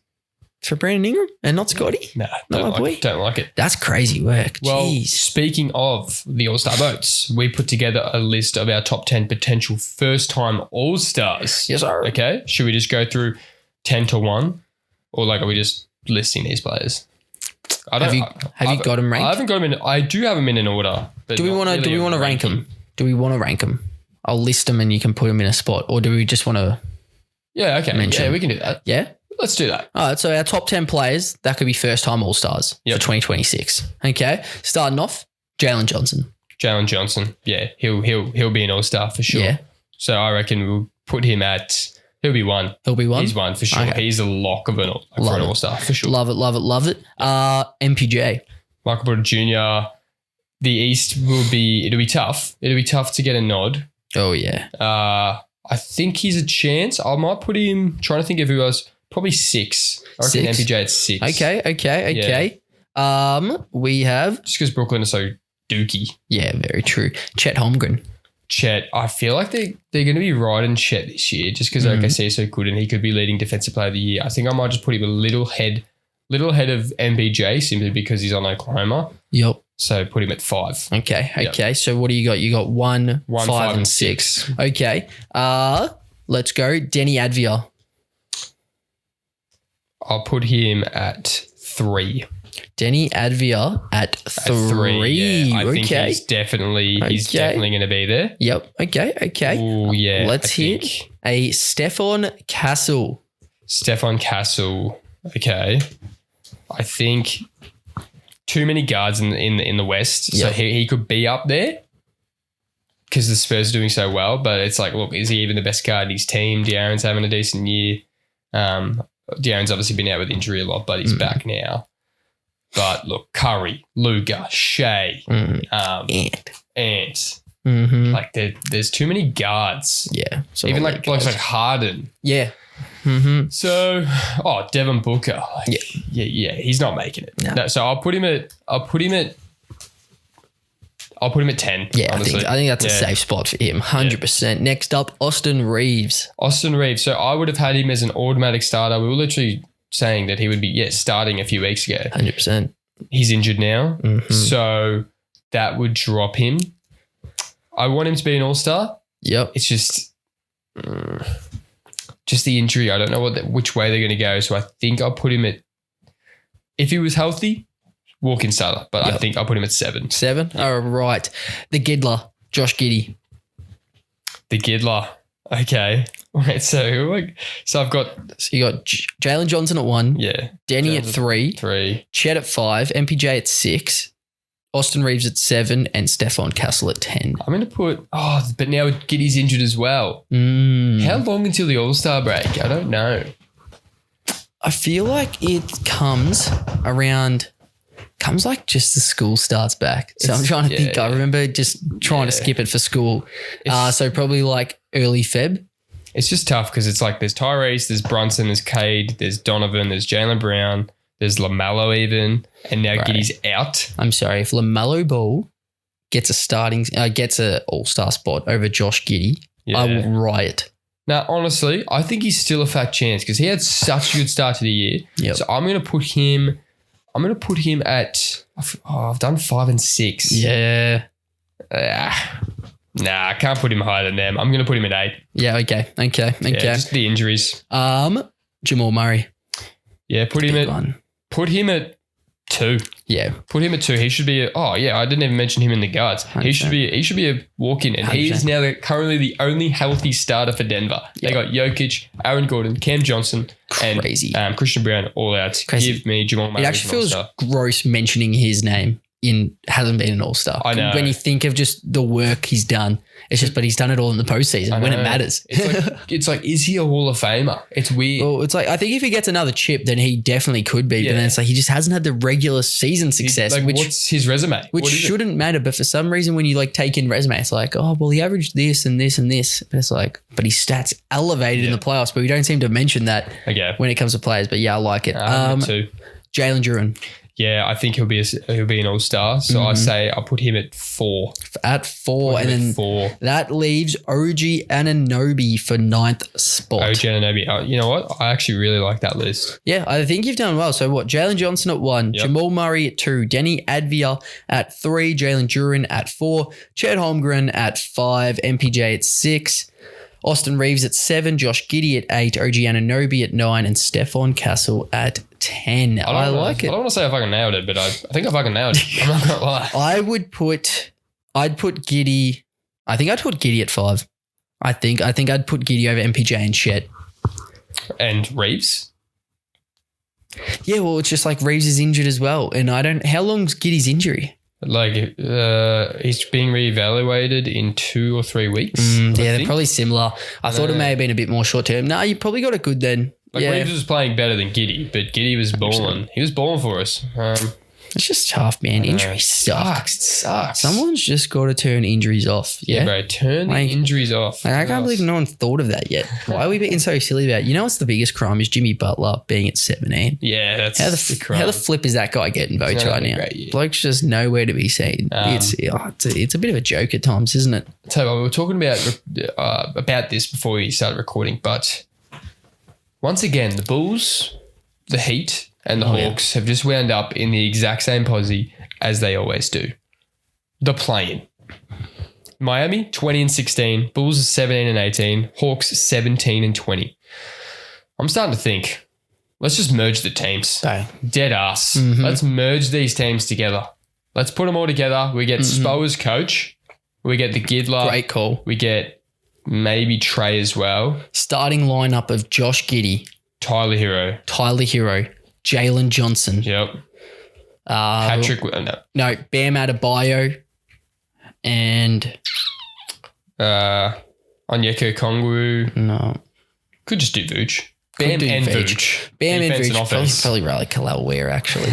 for Brandon Ingram and not Scotty? No, not my boy. Don't like it. That's crazy work. Well, Jeez. speaking of the All-Star votes, we put together a list of our top 10 potential first-time All-Stars. Yes, sir. Okay. Should we just go through 10 to 1? Or like are we just listing these players? Have you got them ranked? I haven't got them in. I do have them in an order. Do we want to rank them? Do we want to rank them? I'll list them and you can put them in a spot. Or do we just want to? Yeah. Okay. Mention? Yeah, we can do that. Yeah. Let's do that. All right. So our top 10 players that could be first-time All-Stars for 2026. Okay. Starting off, Jaylen Johnson. Jaylen Johnson. Yeah. He'll be an All-Star for sure. Yeah. So I reckon we'll put him at. He'll be one. He'll be one? He's one for sure. Okay. He's a lock of an All-Star for sure. Love it. MPJ. Michael Porter Jr. The East it'll be tough. It'll be tough to get a nod. Oh, yeah. I think he's a chance. I might put him, trying to think of who else, probably 6. I reckon MPJ at 6. Okay. We have... Just because Brooklyn is so dookie. Yeah, very true. Chet Holmgren. Chet, I feel like they're going to be riding Chet this year just because OKC is so good and he could be leading defensive player of the year. I think I might just put him a little ahead of MPJ simply because he's on Oklahoma. Yep. So put him at 5. Okay. Yep. So what do you got? You got 1, 5, and 6. Okay. Let's go. Denny Advia. I'll put him at 3. Denny Advia at 3. Yeah. I think he's definitely going to be there. Yep. Okay. Oh yeah. Let's hit a Stefan Castle. Okay. I think too many guards in the West, so he could be up there because the Spurs are doing so well. But it's like, look, is he even the best guard in his team? De'Aaron's having a decent year. De'Aaron's obviously been out with injury a lot, but he's back now. But look, Curry, Luka, Shea, Ant. Mm-hmm. Like there's too many guards. Yeah. Even like blokes like Harden. Yeah. Mm-hmm. So, Devin Booker. Yeah. He's not making it. No. So I'll put him at 10. Yeah, honestly. I think that's a safe spot for him. 100%. Yeah. Next up, Austin Reeves. So I would have had him as an automatic starter. We were literally saying that he would be starting a few weeks ago. 100%. He's injured now. Mm-hmm. So that would drop him. I want him to be an all-star. Yep. It's just the injury. I don't know which way they're going to go. So I think I'll put him at, if he was healthy, walk-in starter. But I think I'll put him at 7. 7? Yep. All right. The Giddler, Josh Giddey. The Giddler. Okay. Wait, so I've got... So you got Jaylen Johnson at 1. Yeah. Denny at 3. 3. Chet at 5. MPJ at 6. Austin Reeves at 7 and Stefan Castle at 10. I'm going to put... but now Giddey's injured as well. How long until the All-Star break? I don't know. I feel like it comes like just the school starts back. So I'm trying to think. Yeah. I remember just trying to skip it for school. So probably like early Feb. It's just tough because it's like there's Tyrese, there's Brunson, there's Cade, there's Donovan, there's Jaylen Brown, there's LaMelo even, and now Giddey's out. I'm sorry. If LaMelo Ball gets a all-star spot over Josh Giddey, I will riot. Now, honestly, I think he's still a fat chance because he had such a good start to the year. Yep. So I'm going to put him at, I've done 5 and 6. Yeah. Nah, I can't put him higher than them. I'm going to put him at 8. Yeah, okay. Yeah, just the injuries. Jamal Murray. Yeah, put him at 2. Yeah. Put him at 2. He should be I didn't even mention him in the guards. 100%. He should be a walk-in, and 100%. He is now currently the only healthy starter for Denver. Yep. They got Jokic, Aaron Gordon, Cam Johnson, and Christian Brown all out. Crazy. Give me Jamal Murray. It actually feels gross mentioning his name hasn't been an all-star. I know. When you think of just the work he's done, it's just, but he's done it all in the postseason when it matters. It's like, is he a Hall of Famer? It's weird. Well, it's like, I think if he gets another chip, then he definitely could be. Yeah. But then it's like, he just hasn't had the regular season success. What's his resume? Which shouldn't matter. But for some reason, when you like take in resume, it's like, oh, well, he averaged this and this and this. But it's like, but his stats elevated in the playoffs, but we don't seem to mention that when it comes to players. But yeah, I like it. 2. Jaylen Brown. Yeah, I think he'll be an all-star. So I say I'll put him at 4. At 4. And then 4. That leaves OG Anunoby for 9th spot. OG Anunoby. You know what? I actually really like that list. Yeah, I think you've done well. So what? Jalen Johnson at 1, Jamal Murray at 2, Denny Advia at 3, Jaylen Brown at 4, Chet Holmgren at 5, MPJ at 6, Austin Reeves at 7, Josh Giddey at 8, OG Anunoby at 9, and Stephon Castle at 10. I like it. I don't want to say I fucking nailed it, but I think I fucking nailed it. I'm not going to lie. I'd put Giddey. I think I'd put Giddey at 5. I think I'd put Giddey over MPJ and Chet. And Reeves? Yeah, well, it's just like Reeves is injured as well. And how long's Giddey's injury? Like, he's being reevaluated in 2 or 3 weeks. They're probably similar. I thought it may have been a bit more short term. No, you probably got it good then. Reeves was playing better than Giddey, but Giddey was balling. He was balling for us. It's just tough, man. Injuries sucks. It sucks. Someone's just got to turn injuries off. Yeah, bro. Turn the injuries off. I can't believe no one thought of that yet. Why are we being so silly about it? You know what's the biggest crime is Jimmy Butler being at 17. Yeah, that's the crime. How the flip is that guy getting votes right now? Bloke's just nowhere to be seen. It's a bit of a joke at times, isn't it? So we were talking about this before we started recording, but once again, the Bulls, the Heat, and the Hawks have just wound up in the exact same posse as they always do. The play-in. Miami, 20-16. Bulls 17-18. Hawks 17-20. I'm starting to think, let's just merge the teams. Dead ass. Mm-hmm. Let's merge these teams together. Let's put them all together. We get Spo as coach. We get the Giddler. Great call. We get maybe Trey as well. Starting lineup of Josh Giddey. Tyler Hero. Jalen Johnson. Yep. Patrick. No, Bam Adebayo. And Onyeka Okongwu. No. Could just do Vooch. Bam and Vooch. Bam and Vooch. Probably Riley Kalal actually.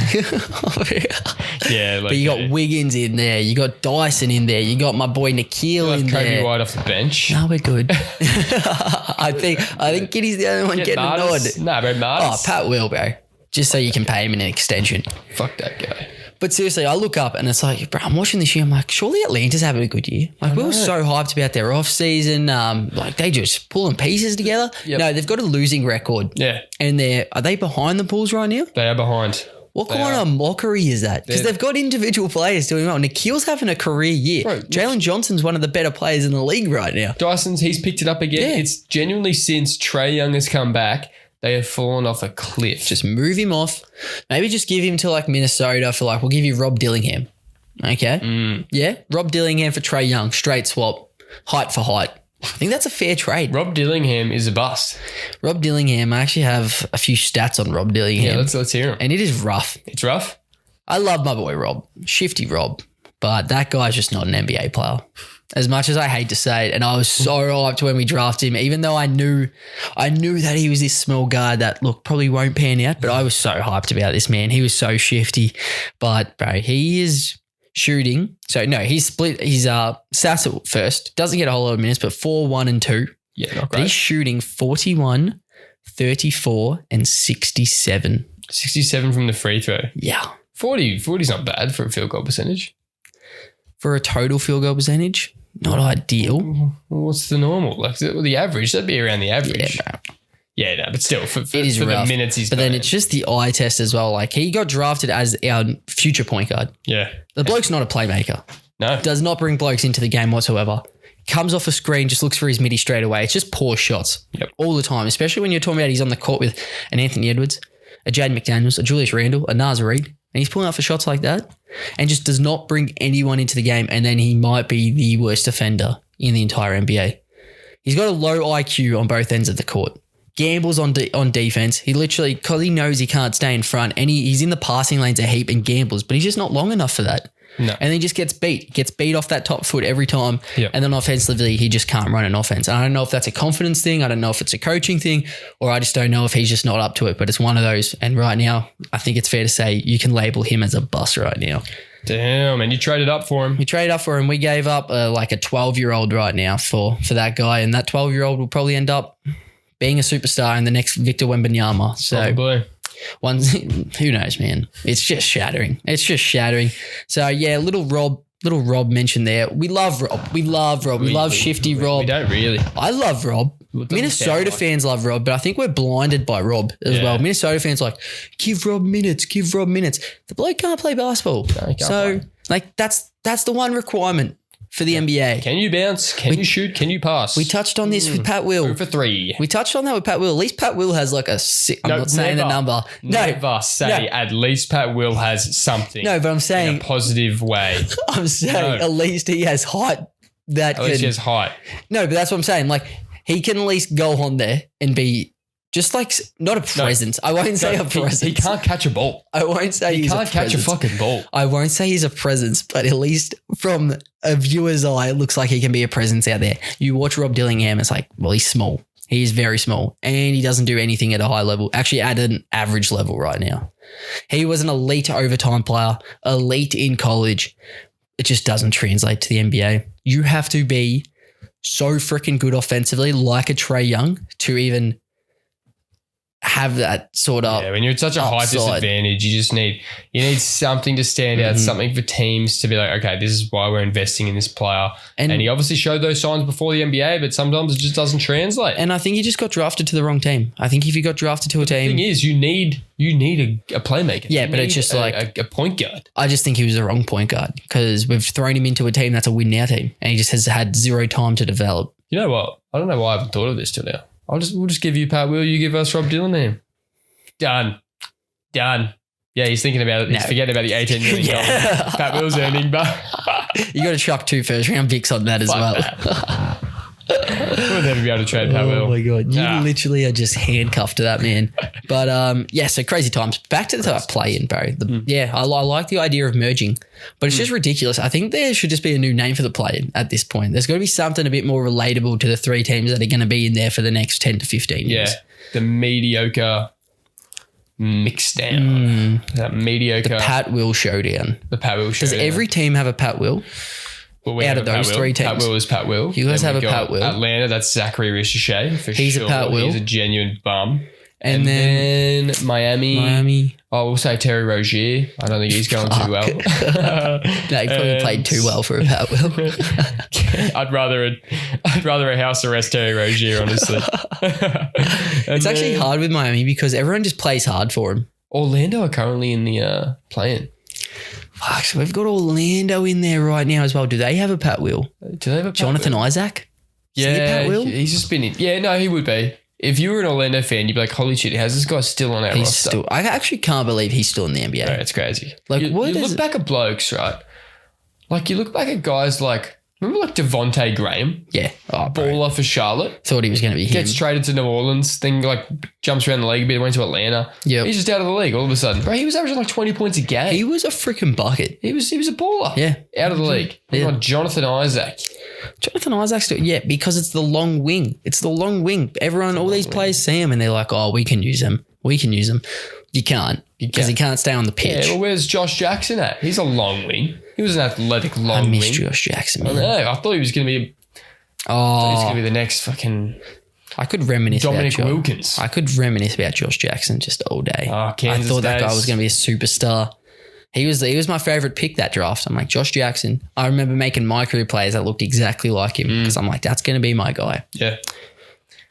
Yeah. But you got Wiggins in there. You got Dyson in there. You got my boy Nikhil in there. Kobe White off the bench. No, we're good. I think Giddey's the only one getting a nod. Nah, bro. Martis. Pat will, bro. Just so you can pay him in an extension. Fuck that guy. But seriously, I look up and it's like, bro, I'm watching this year. I'm like, surely Atlanta's having a good year. Like, we were so hyped about their off season. Like, they just pulling pieces together. Yep. No, they've got a losing record. Yeah. And are they behind the Bulls right now? They are behind. What kind of mockery is that? Because they've got individual players doing well. Nikhil's having a career year. Jalen Johnson's one of the better players in the league right now. He's picked it up again. Yeah. It's genuinely since Trae Young has come back, they have fallen off a cliff. Just move him off. Maybe just give him to like Minnesota for we'll give you Rob Dillingham. Okay? Yeah? Rob Dillingham for Trae Young. Straight swap. Height for height. I think that's a fair trade. Rob Dillingham is a bust. Rob Dillingham, I actually have a few stats on Rob Dillingham. Yeah, let's hear them. And it is rough. It's rough? I love my boy Rob. Shifty Rob. But that guy's just not an NBA player. As much as I hate to say it, and I was so hyped when we drafted him, even though I knew that he was this small guard that, look, probably won't pan out, but I was so hyped about this man. He was so shifty. But, bro, he is shooting. So, no, he's split. He's Sass at first. Doesn't get a whole lot of minutes, but 4, 1, and 2. Yeah, not great. But he's shooting 41, 34, and 67. 67 from the free throw. Yeah. 40's not bad for a field goal percentage. For a total field goal percentage, not ideal. What's the normal? Like the average, that'd be around the average. Yeah, no, but still, for the minutes he's then it's just the eye test as well. Like, he got drafted as our future point guard. Yeah. The bloke's not a playmaker. No. Does not bring blokes into the game whatsoever. Comes off a screen, just looks for his midi straight away. It's just poor shots all the time, especially when you're talking about he's on the court with an Anthony Edwards, a Jaden McDaniels, a Julius Randle, a Naz Reid, and he's pulling out for shots like that and just does not bring anyone into the game, and then he might be the worst defender in the entire NBA. He's got a low IQ on both ends of the court. Gambles on defense. He literally, because he knows he can't stay in front, and he's in the passing lanes a heap and gambles, but he's just not long enough for that. No. And then he just gets beat off that top foot every time. Yep. And then offensively, he just can't run an offense. And I don't know if that's a confidence thing. I don't know if it's a coaching thing, or I just don't know if he's just not up to it, but it's one of those. And right now, I think it's fair to say you can label him as a bust right now. Damn, and you traded up for him. We traded up for him. We gave up like a 12-year-old right now for that guy. And that 12-year-old will probably end up being a superstar in the next Victor Wembanyama. So Probably. who knows, man? It's just shattering. So yeah, little Rob mentioned there. We love Rob. We love Shifty Rob. We don't really. I love Rob. Minnesota fans love Rob, but I think we're blinded by Rob as well. Minnesota fans are like, give Rob minutes. The bloke can't play basketball. No, he can't play. Like that's the one requirement for the NBA. Can you bounce? Can you shoot? Can you pass? We touched on this with Pat Will. 2 for 3. We touched on that with Pat Will. At least Pat Will has like a six. I'm not saying the number. Never say at least Pat Will has something. No, but I'm saying in a positive way. I'm saying at least he has height that At least he has height. No, but that's what I'm saying. Like he can at least go on there and be just like not a presence. I won't say a presence. He can't catch a ball. I won't say he can't catch a fucking ball. I won't say he's a presence, but at least from a viewer's eye, it looks like he can be a presence out there. You watch Rob Dillingham, it's like, well, he's small. He's very small and he doesn't do anything at a high level, actually at an average level right now. He was an elite overtime player, elite in college. It just doesn't translate to the NBA. You have to be so freaking good offensively, like a Trae Young, to even have that sort of when you're at such a high disadvantage, you need something to stand out, something for teams to be like, okay, this is why we're investing in this player. And he obviously showed those signs before the NBA, but sometimes it just doesn't translate. And I think he just got drafted to the wrong team. I think if you got drafted to a team, the thing is, you need a playmaker. Yeah, but it's just like a point guard. I just think he was the wrong point guard because we've thrown him into a team that's a win now team, and he just has had zero time to develop. You know what? I don't know why I haven't thought of this till now. We'll just give you Pat Will, you give us Rob Dillingham. Done. Yeah, he's thinking about it. He's forgetting about the $18 million Pat Will's earning, but you got to chuck 2 first-round picks on that as well. We'll never be able to trade Pat Will. Oh my God. You literally are just handcuffed to that man. But so crazy times. Back to the play-in, bro. I like the idea of merging, but it's just ridiculous. I think there should just be a new name for the play-in at this point. There's got to be something a bit more relatable to the 3 teams that are going to be in there for the next 10 to 15 years. Yeah, the mediocre mixed down. That mediocre. The Pat Will showdown. Does every team have a Pat Will? Well, out of those 3 teams. Pat Will is Pat Will. You guys have a Pat Will. Atlanta, that's Zachary Ricochet for He's sure. A Pat Will. He's a genuine bum. And then Miami. Oh, we'll say Terry Rozier. I don't think he's going too well. No, he probably played too well for a Pat Will. I'd rather a house arrest Terry Rozier, honestly. It's actually hard with Miami because everyone just plays hard for him. Orlando are currently in the play-in. Fuck, so we've got Orlando in there right now as well. Do they have a Pat Will? Do they have a Pat Jonathan Will? Isaac? Yeah, Pat Will? He's just been in. Yeah, no, he would be. If you were an Orlando fan, you'd be like, holy shit, how's this guy still on our roster? I actually can't believe he's still in the NBA. No, it's crazy. Like, you look back at blokes, right? Like, you look back at guys like, remember like Devontae Graham? Yeah. Oh, baller for Charlotte. Thought he was going to be him. Gets traded to New Orleans, then like jumps around the league a bit, went to Atlanta. Yeah. He's just out of the league all of a sudden. Bro, he was averaging like 20 points a game. He was a freaking bucket. He was a baller. Yeah. Out of the league. Yeah. Like Jonathan Isaac. Jonathan Isaac's because it's the long wing. All these players see him and they're like, oh, we can use him. You can't because he can't stay on the pitch. Yeah, well, where's Josh Jackson at? He's a long wing. He was an athletic long wing. I missed Josh Jackson, man. I know. I thought he was going to be the next fucking I could reminisce Dominic about Wilkins. I could reminisce about Josh Jackson just all day. Oh, Kansas I thought that days. guy was going to be a superstar. He was my favorite pick that draft. I'm like, Josh Jackson. I remember making my career players that looked exactly like him because I'm like, that's going to be my guy. Yeah.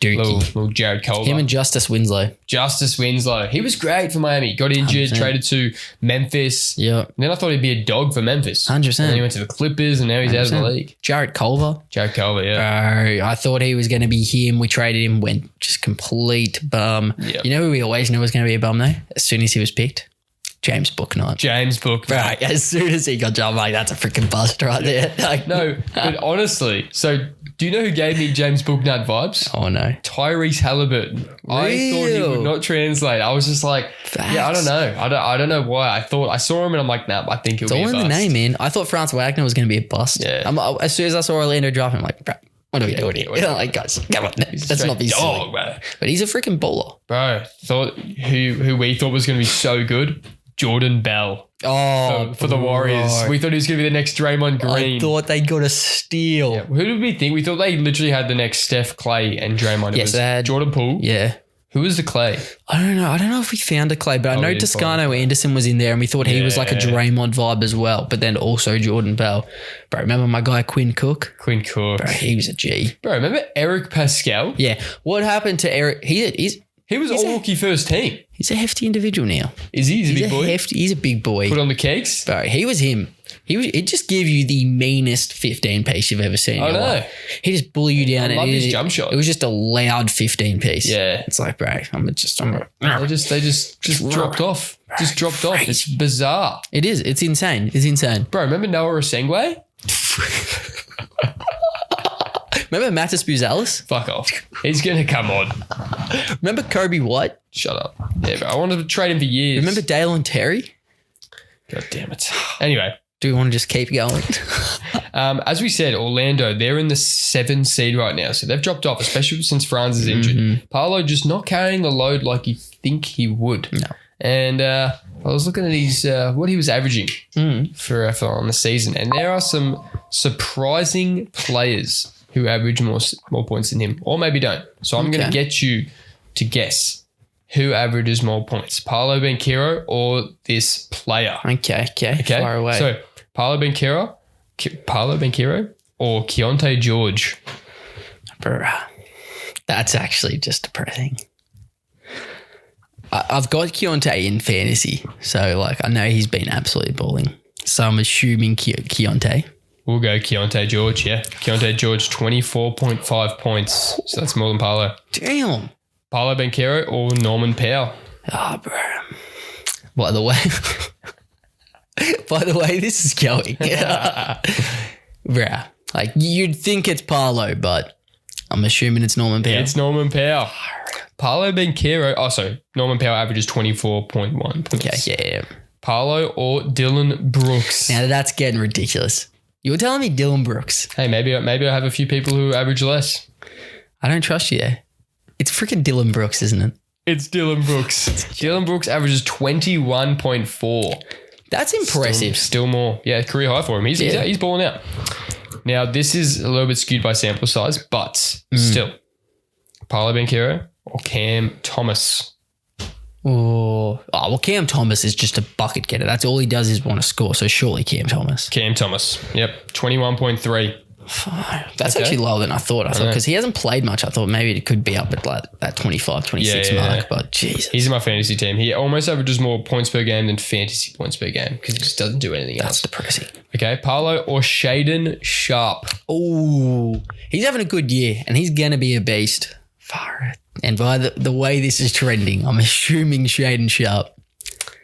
Dookie. Little Jared Culver. Him and Justice Winslow. Justice Winslow. He was great for Miami. Got injured, 100%. traded to Memphis. Yeah. And then I thought he'd be a dog for Memphis. 100%. And then he went to the Clippers and now he's out of the 100%. league. Jared Culver. Jared Culver, yeah. Bro, I thought he was going to be him. We traded him, went just complete bum. Yep. You know who we always knew was going to be a bum though? As soon as he was picked? James Bouknight. James Book. Right, as soon as he got jumped, like, that's a freaking bust right there. Like, No, but honestly, so do you know who gave me James Bouknight vibes? Oh, no. Tyrese Halliburton. I thought he would not translate. I was just like, yeah, I don't know. I don't know why. I saw him and I'm like, nah, I think he'll It's be all a in bust. the name, man. I thought Franz Wagner was going to be a bust. Yeah. As soon as I saw Orlando drop him, I'm like, bro, what are we doing here? Like, guys, come on. That's not be dog, silly. bro. But he's a freaking baller. Bro, thought who we thought was going to be so good, Jordan Bell Oh, for the Warriors. bro. We thought he was going to be the next Draymond Green. I thought they got a steal. Yeah. Who did we think? We thought they literally had the next Steph, Clay, and Draymond. It Yes, was they had- Jordan Poole. Yeah. Who was the Clay? I don't know. I don't know if we found a Clay, but I Oh, know we didn't find Toscano Anderson was in there and we thought he was like a Yeah. Draymond vibe as well, but then also Jordan Bell. Bro, remember my guy Quinn Cook? Quinn Cook. Bro, he was a G. Bro, remember Eric Pascal? Yeah. What happened to Eric? He was all rookie first team. He's a hefty individual now. Is he? He's a big boy. He's a big boy. Put on the cakes. Bro, he was him. It just gave you the meanest 15 piece you've ever seen. in I your know. life. He just bully you down. I and love it- his jump shot. It was just a loud 15 piece. Yeah. It's like, bro, They just dropped off. Just dropped off. It's bizarre. It is. It's insane. It's insane. Bro, remember Noah Osengwe? Remember Mattis Buzelis? Fuck off. He's going to come on. Remember Kobe White? Shut up. Yeah, bro. I wanted to trade him for years. Remember Dale and Terry? God damn it. Anyway, Do we want to just keep going? as we said, Orlando, they're in the 7 seed right now. So they've dropped off, especially since Franz is injured. Paolo just not carrying the load like you think he would. No. And I was looking at his what he was averaging for on the season. And there are some surprising players who average more points than him. Or maybe don't. So I'm going to get you to guess who averages more points, Paolo Banchero or this player. Okay. Far away. So Paolo Banchero or Keontae George. Bruh. That's actually just depressing. I've got Keontae in fantasy. So, like, I know he's been absolutely balling. So, I'm assuming Keontae. We'll go Keontae George, yeah. Keontae George, 24.5 points. So that's more than Paolo. Damn. Paolo Banchero or Norman Powell? Oh, bro. By the way, this is going. Bruh. Like, you'd think it's Paulo, but I'm assuming it's Norman Powell. It's Norman Powell. Paolo Banchero, Norman Powell averages 24.1 points. Okay, yeah. Paolo or Dylan Brooks? Now, that's getting ridiculous. You were telling me Dylan Brooks. Hey, maybe I have a few people who average less. I don't trust you there. It's freaking Dylan Brooks, isn't it? It's Dylan Brooks. Dylan Brooks averages 21.4. That's impressive. Still more. Yeah, career high for him. He's balling out. Now, this is a little bit skewed by sample size, but still. Paolo Banchero or Cam Thomas? Oh, well, Cam Thomas is just a bucket getter. That's all he does is want to score. So surely Cam Thomas. Cam Thomas. Yep. 21.3. That's actually lower than I thought. I thought because he hasn't played much. I thought maybe it could be up at like that 25, 26 mark. But Jesus. He's in my fantasy team. He almost averages more points per game than fantasy points per game because he just doesn't do anything else. That's depressing. Okay. Paolo or Shaden Sharp? Oh, he's having a good year and he's going to be a beast. Far. And by the way this is trending, I'm assuming Shaden Sharp.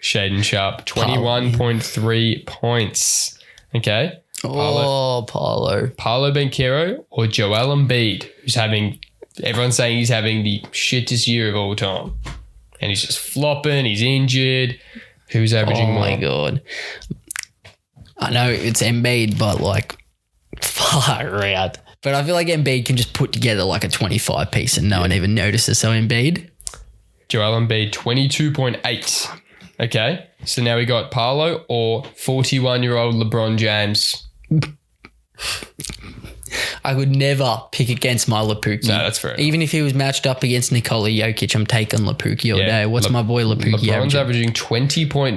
Shaden Sharp, 21.3 points. Okay. Paulo. Paolo Banchero or Joel Embiid, who's everyone's saying he's having the shittest year of all time. And he's just flopping, he's injured. Who's averaging more? Oh my God. I know it's Embiid, but like far out. But I feel like Embiid can just put together like a 25 piece and no one even notices. So Embiid. Joel Embiid, 22.8. Okay. So now we got Paulo or 41-year-old LeBron James. I would never pick against my Lapuki. No, that's fair enough. Even if he was matched up against Nikola Jokic, I'm taking Lapuki all day. What's my boy Lapuki LeBron's averaging? 20.9.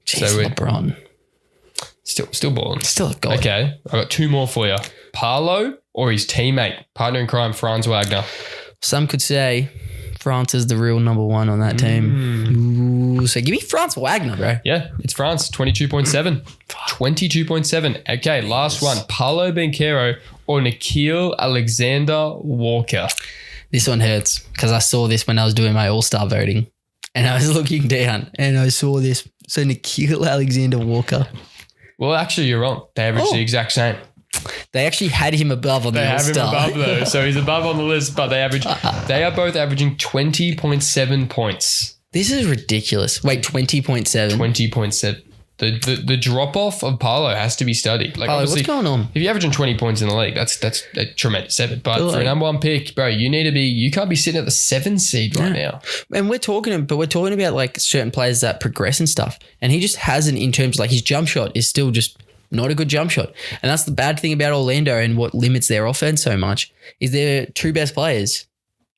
Jeez, So we're LeBron. still balling. Still a god. Okay. I got 2 more for you. Paulo or his teammate, partner in crime, Franz Wagner. Some could say France is the real number one on that team. Ooh, so give me France Wagner, bro. Yeah, it's France, 22.7. 22.7. Okay, last one. Paolo Banchero or Nickeil Alexander-Walker. This one hurts because I saw this when I was doing my All-Star voting and I was looking down and I saw this. So Nickeil Alexander-Walker. Well, actually, you're wrong. They average the exact same. They actually had him above on the All-Star. They have him above though, so he's above on the list, but they are both averaging 20.7 points. This is ridiculous. Wait, 20.7? 20.7. The drop-off of Paulo has to be studied. Like, Paulo, what's going on? If you're averaging 20 points in the league, that's a tremendous effort. But for a number one pick, bro, you can't be sitting at the 7 seed right now. And we're talking about like certain players that progress and stuff. And he just hasn't, in terms of like his jump shot is still just not a good jump shot. And that's the bad thing about Orlando and what limits their offense so much is their two best players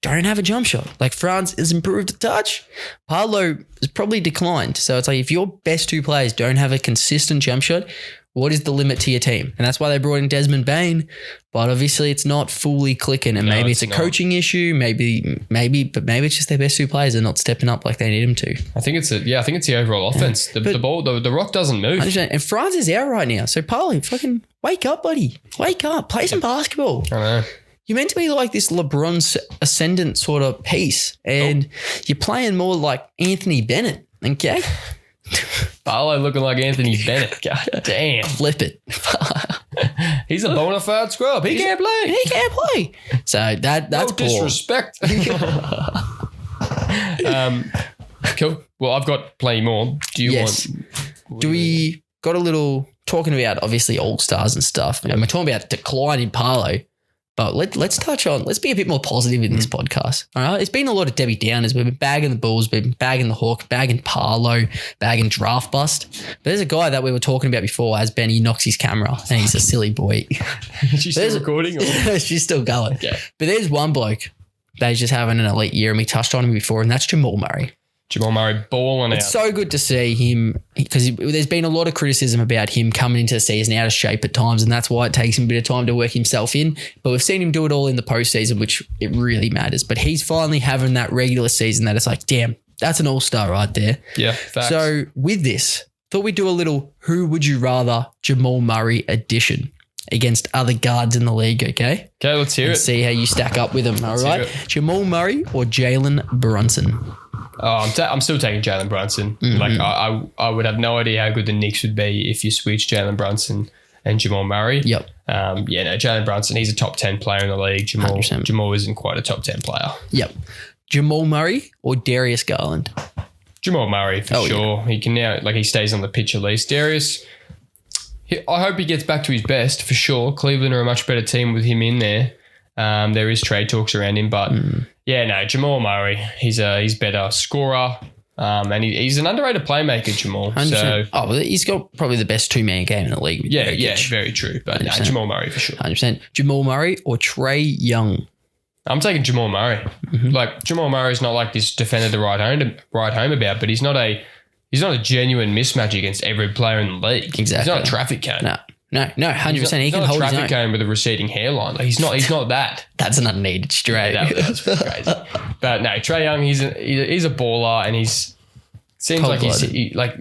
don't have a jump shot. Like France has improved a touch. Paulo has probably declined. So it's like if your best two players don't have a consistent jump shot, what is the limit to your team? And that's why they brought in Desmond Bain. But obviously it's not fully clicking. And maybe it's a coaching issue. Maybe it's just their best two players are not stepping up like they need them to. I think it's the overall offense. Yeah. The rock doesn't move. And France is out right now. So Paulo, fucking wake up, buddy. Wake up. Play some basketball. I know. You're meant to be like this LeBron ascendant sort of piece, and you're playing more like Anthony Bennett, okay? Paulo looking like Anthony Bennett. God damn. Flip it. He's a bona fide scrub. He can't play. He can't play. So that's no disrespect. Cool. Well, I've got plenty more. Do we got a little talking about obviously all-stars and stuff, and we're talking about decline in Paulo. But let's be a bit more positive in this podcast. All right. It's been a lot of Debbie Downers. We've been bagging the Bulls, we've been bagging the Hawks, bagging Paulo, bagging Draft Bust. But there's a guy that we were talking about before as Benny knocks his camera and he's a silly boy. Is she still recording? Or? She's still going. Okay. But there's one bloke that's just having an elite year and we touched on him before, and that's Jamal Murray. Jamal Murray balling out. It's so good to see him because there's been a lot of criticism about him coming into the season out of shape at times, and that's why it takes him a bit of time to work himself in. But we've seen him do it all in the postseason, which it really matters. But he's finally having that regular season that it's like, damn, that's an all-star right there. Yeah, facts. So with this, thought we'd do a little who would you rather Jamal Murray edition against other guards in the league, okay? Okay, let's hear it. See how you stack up with them, all right? Jamal Murray or Jaylen Brunson? Oh, I'm still taking Jaylen Brunson. Mm-hmm. Like I would have no idea how good the Knicks would be if you switched Jaylen Brunson and Jamal Murray. Yep. Jaylen Brunson, he's a top 10 player in the league. Jamal isn't quite a top 10 player. Yep. Jamal Murray or Darius Garland? Jamal Murray for sure. Yeah. He can now, he stays on the pitch at least. Darius, I hope he gets back to his best for sure. Cleveland are a much better team with him in there. There is trade talks around him, but Jamal Murray, he's better scorer, and he's an underrated playmaker, Jamal. 100%. So, he's got probably the best two-man game in the league. Yeah, very true. But Jamal Murray for sure. 100%. Jamal Murray or Trae Young? I'm taking Jamal Murray. Mm-hmm. Jamal Murray's not like this defender to write home about, but he's not a genuine mismatch against every player in the league. Exactly. He's not a traffic cone. No, 100%. He can hold his own. He's not a traffic cone with a receding hairline. He's not that. That's an unneeded straight. That's crazy. But no, Trae Young, he's a baller, and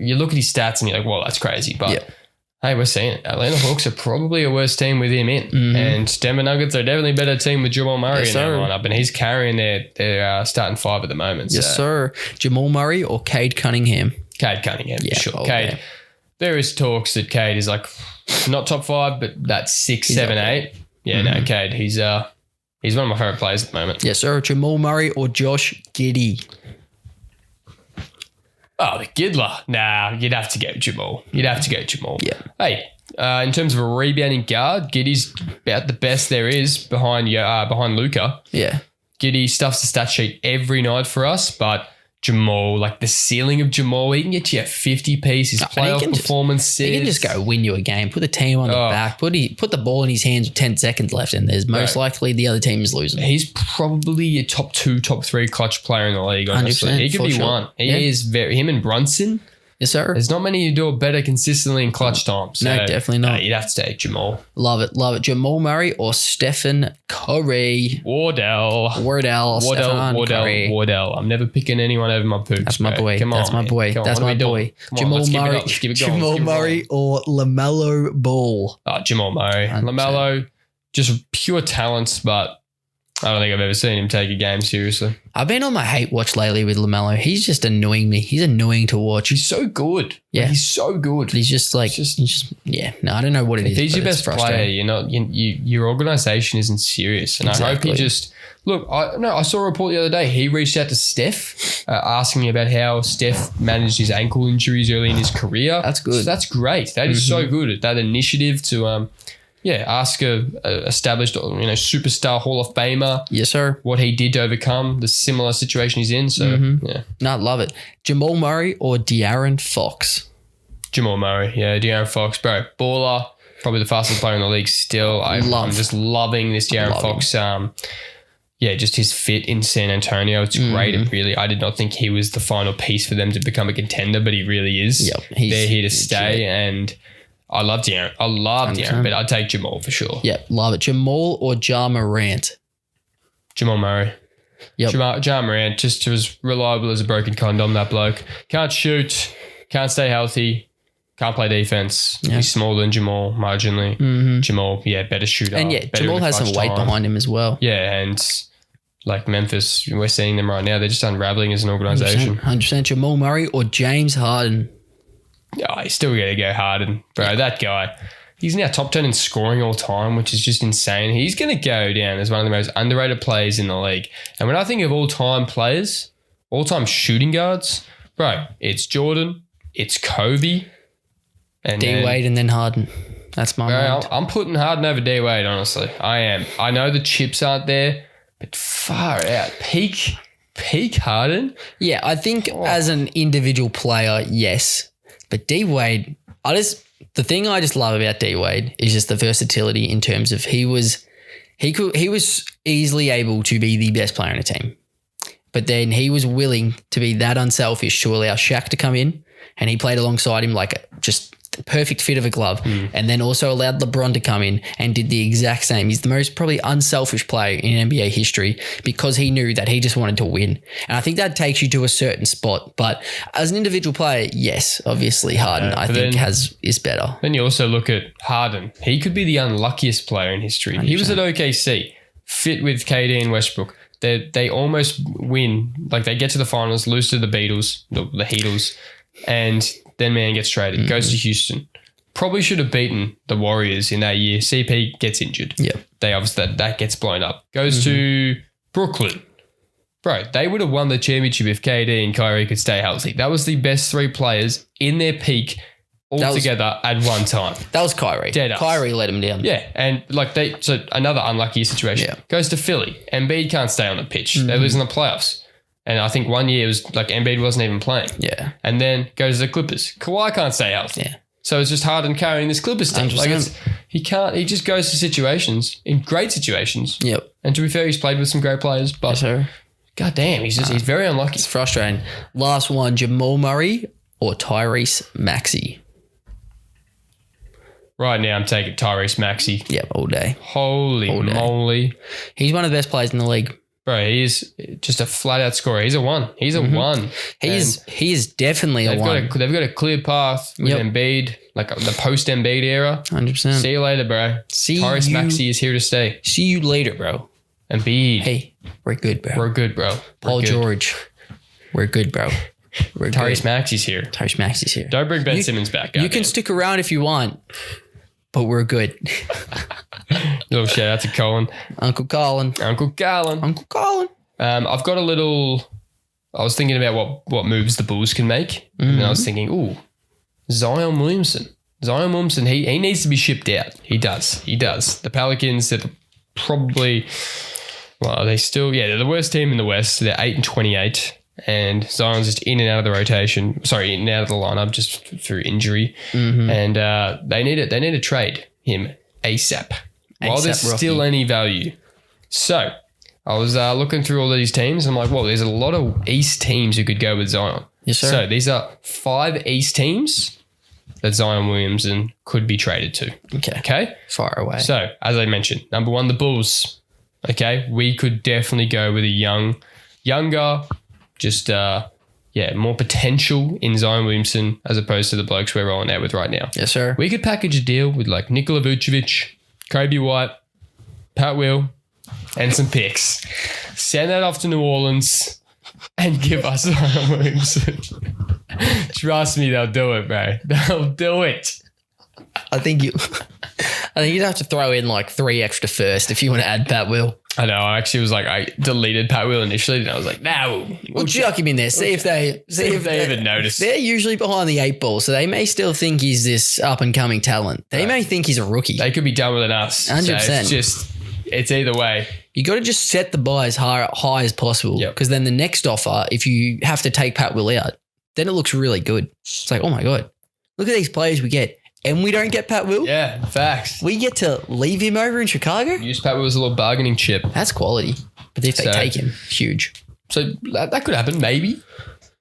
you look at his stats and you're like, well, that's crazy. But hey, we're seeing it. Atlanta Hawks are probably a worse team with him in, and Denver Nuggets are definitely a better team with Jamal Murray in their lineup, and he's carrying their starting five at the moment. Yes, sir. Jamal Murray or Cade Cunningham? Cade Cunningham, for sure. Cade. There is talks that Cade is not top 5, but that's 6, 7, 8. Yeah, no, Cade. He's one of my favorite players at the moment. Yes, sir. Jamal Murray or Josh Giddey? Oh, the Giddler. Nah, you'd have to go Jamal. Yeah. Hey, in terms of a rebounding guard, Giddey's about the best there is behind Luka. Yeah. Giddey stuffs the stat sheet every night for us, but Jamal, the ceiling of Jamal, he can get you a 50 piece. His playoff performances. He can just go win you a game. Put the team on the back. Put the ball in his hands with 10 seconds left, and there's most likely the other team is losing. He's probably a top 2, top 3 clutch player in the league, honestly. He could be one. He is him and Brunson. Yes, sir. There's not many who do it better consistently in clutch time. So, No, definitely not. You'd have to take Jamal. Love it. Love it. Jamal Murray or Stephen Curry? Wardell. Stephen Curry. Wardell. I'm never picking anyone over my pooch. That's my boy. Come That's on, my man. boy. Come on, That's what are my we boy. doing? Come on, Jamal let's keep it Murray. up. Let's keep it going. Jamal Let's keep it Murray or LaMelo Ball? Jamal Murray. 100%. LaMelo, just pure talents, but I don't think I've ever seen him take a game seriously. I've been on my hate watch lately with LaMelo. He's just annoying me. He's annoying to watch. He's so good. Yeah. Like, he's so good. He's just like, no, I don't know what it is. If he's your but it's best player, frustrating. your organization isn't serious. And I hope Exactly. he just look. I saw a report the other day. He reached out to Steph, asking me about how Steph managed his ankle injuries early in his career. That's good. So that's great. That is so good. That initiative to ask a established superstar Hall of Famer Yes, sir. what he did to overcome the similar situation he's in. So yeah, No, love it. Jamal Murray or De'Aaron Fox? Jamal Murray, yeah, De'Aaron Fox, bro, baller, probably the fastest player in the league still. I'm just loving this De'Aaron Fox. Just his fit in San Antonio. It's great. It really, I did not think he was the final piece for them to become a contender, but he really is. Yep, They're here to stay, and I love De'Aaron. I love De'Aaron, but I'd take Jamal for sure. Yep, love it. Jamal or Ja Morant? Jamal Murray. Yep. Ja Morant, just as reliable as a broken condom, that bloke. Can't shoot, can't stay healthy, can't play defense. Yeah. He's smaller than Jamal, marginally. Jamal, better shooter. And better Jamal in has some clutch weight time. behind him as well. Yeah, and like Memphis, we're seeing them right now. They're just unraveling as an organization. 100%. Jamal Murray or James Harden? Oh, he's still going to go Harden. Bro, that guy, he's now top 10 in scoring all time, which is just insane. He's going to go down as one of the most underrated players in the league. And when I think of all-time players, all-time shooting guards, bro, it's Jordan, it's Kobe, and D-Wade and then Harden. That's my mind. I'm putting Harden over D-Wade, honestly. I am. I know the chips aren't there, but far out. Peak Harden. Yeah, I think as an individual player, yes. But D-Wade, the thing I just love about D-Wade is just the versatility in terms of he was easily able to be the best player in a team. But then he was willing to be that unselfish to allow Shaq to come in, and he played alongside him like just the perfect fit of a glove, and then also allowed LeBron to come in and did the exact same. He's the most probably unselfish player in NBA history because he knew that he just wanted to win. And I think that takes you to a certain spot. But as an individual player, yes, obviously Harden I think is better. Then you also look at Harden. He could be the unluckiest player in history. 100%. He was at OKC, fit with KD and Westbrook. They almost win. Like they get to the finals, lose to the Beatles, the Heatles, and then man gets traded, goes to Houston. Probably should have beaten the Warriors in that year. CP gets injured. Yeah. They obviously that gets blown up. Goes to Brooklyn. Bro, they would have won the championship if KD and Kyrie could stay healthy. That was the best three players in their peak all together at one time. That was Kyrie. Kyrie let him down. Yeah, and so another unlucky situation. Yeah. Goes to Philly. Embiid can't stay on the pitch. They lose in the playoffs. And I think 1 year it was like Embiid wasn't even playing. Yeah. And then goes to the Clippers. Kawhi can't stay healthy. Yeah. So it's just Harden carrying this Clippers team. 100%. He just goes to situations, in great situations. Yep. And to be fair, he's played with some great players, but Yes, sir. God damn, he's very unlucky. It's frustrating. Last one, Jamal Murray or Tyrese Maxey? Right now I'm taking Tyrese Maxey. Yep, all day. Holy moly. He's one of the best players in the league. Bro, he is just a flat out scorer. He's a one. He is definitely a one. They've got a clear path with Embiid, like the post Embiid era. 100%. See you later, bro. Tyrese Maxey is here to stay. See you later, bro. Embiid. Hey, we're good, bro. We're good, bro. Paul George. We're good, bro. We're Tyrese good. Maxey's here. Tyrese Maxey's here. Don't bring Ben Simmons back. You can stick around if you want, but we're good. Little shout out to Colin. Uncle Colin. I've got a little. I was thinking about what moves the Bulls can make, and I was thinking, Zion Williamson. He needs to be shipped out. He does. The Pelicans, they're probably, they're the worst team in the West. They're 8-28. And Zion's just in and out of the rotation. Sorry, in and out of the lineup just through injury. And they need to trade him ASAP while there's still any value. So I was looking through all of these teams. I'm like, there's a lot of East teams who could go with Zion. Yes, sir. So these are 5 East teams that Zion Williamson could be traded to. Okay. Far away. So, as I mentioned, number 1, the Bulls. Okay. We could definitely go with a younger, just, more potential in Zion Williamson as opposed to the blokes we're rolling out with right now. Yes, sir. We could package a deal with like Nikola Vucevic, Kobe White, Pat Will, and some picks. Send that off to New Orleans and give us Zion Williamson. Trust me, they'll do it, bro. They'll do it. I think you'd have to throw in like 3 extra first if you want to add Pat Will. I know. I actually was like, I deleted Pat Will initially, and I was like, no. We'll chuck him in there. See if they even notice. They're usually behind the 8 ball, so they may still think he's this up and coming talent. They may think he's a rookie. They could be dumber than us. 100%. So it's either way. You got to just set the bar as high as possible, because then the next offer, if you have to take Pat Will out, then it looks really good. It's like, oh my God, look at these players we get. And we don't get Pat Will? Yeah, facts. We get to leave him over in Chicago? Use Pat Will as a little bargaining chip. That's quality. But if they take him, huge. So that could happen, maybe.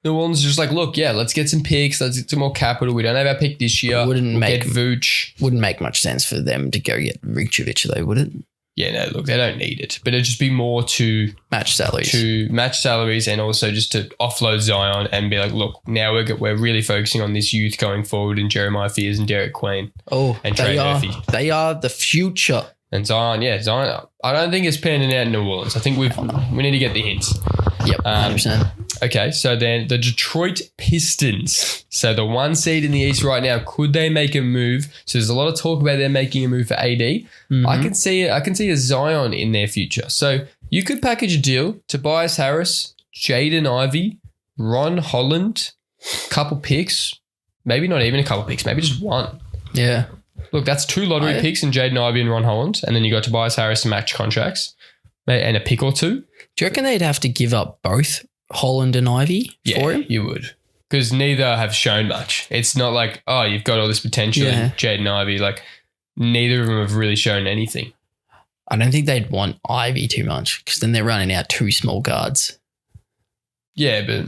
New Orleans is just like, look, let's get some picks. Let's get some more capital. We don't have our pick this year. Get Vooch. Wouldn't make much sense for them to go get Vucevic, though, would it? Yeah, no, look, they don't need it. But it'd just be more to match salaries. And also just to offload Zion and be like, look, now we're really focusing on this youth going forward in Jeremiah Fears and Derek Queen. Oh, and Trey Murphy. They are the future. And Zion, I don't think it's panning out in New Orleans. I think we need to get the hints. Yep, 100%. Okay, so then the Detroit Pistons. So the 1 seed in the East right now, could they make a move? So there's a lot of talk about them making a move for AD. Mm-hmm. I can see a Zion in their future. So you could package a deal: Tobias Harris, Jaden Ivey, Ron Holland, couple picks, maybe not even a couple picks, maybe just 1. Yeah. Look, that's 2 lottery picks in Jaden Ivey and Ron Holland, and then you got Tobias Harris to match contracts and a pick or 2. Do you reckon they'd have to give up both Holland and Ivy for him? Yeah, you would. Because neither have shown much. It's not like, oh, you've got all this potential in Jaden Ivey. Like, neither of them have really shown anything. I don't think they'd want Ivy too much, because then they're running out 2 small guards. Yeah, but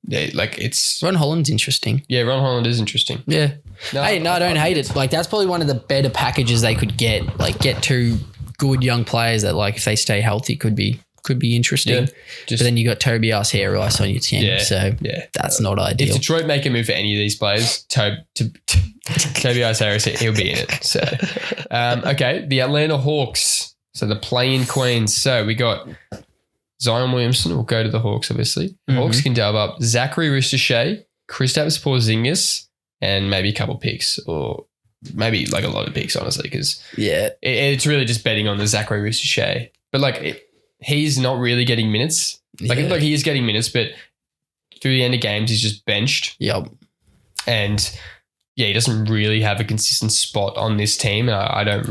it's... Ron Holland's interesting. Yeah, Ron Holland is interesting. Yeah. I don't hate it. Like, that's probably one of the better packages they could get. Like, get 2 good young players that, like, if they stay healthy, could be interesting. Yeah, but then you got Tobias Harris on your team, that's not ideal. If Detroit make a move for any of these players, Tobias Harris, he'll be in it. So, okay, the Atlanta Hawks. So the play-in queens. So we got Zion Williamson will go to the Hawks, obviously. Mm-hmm. Hawks can dub up Zachary Ricochet, Kristaps Porzingis, and maybe a couple picks, or maybe like a lot of picks, honestly, because it's really just betting on the Zachary Ricochet. But like he's not really getting minutes. Like he is getting minutes, but through the end of games, he's just benched. Yep. And he doesn't really have a consistent spot on this team. I don't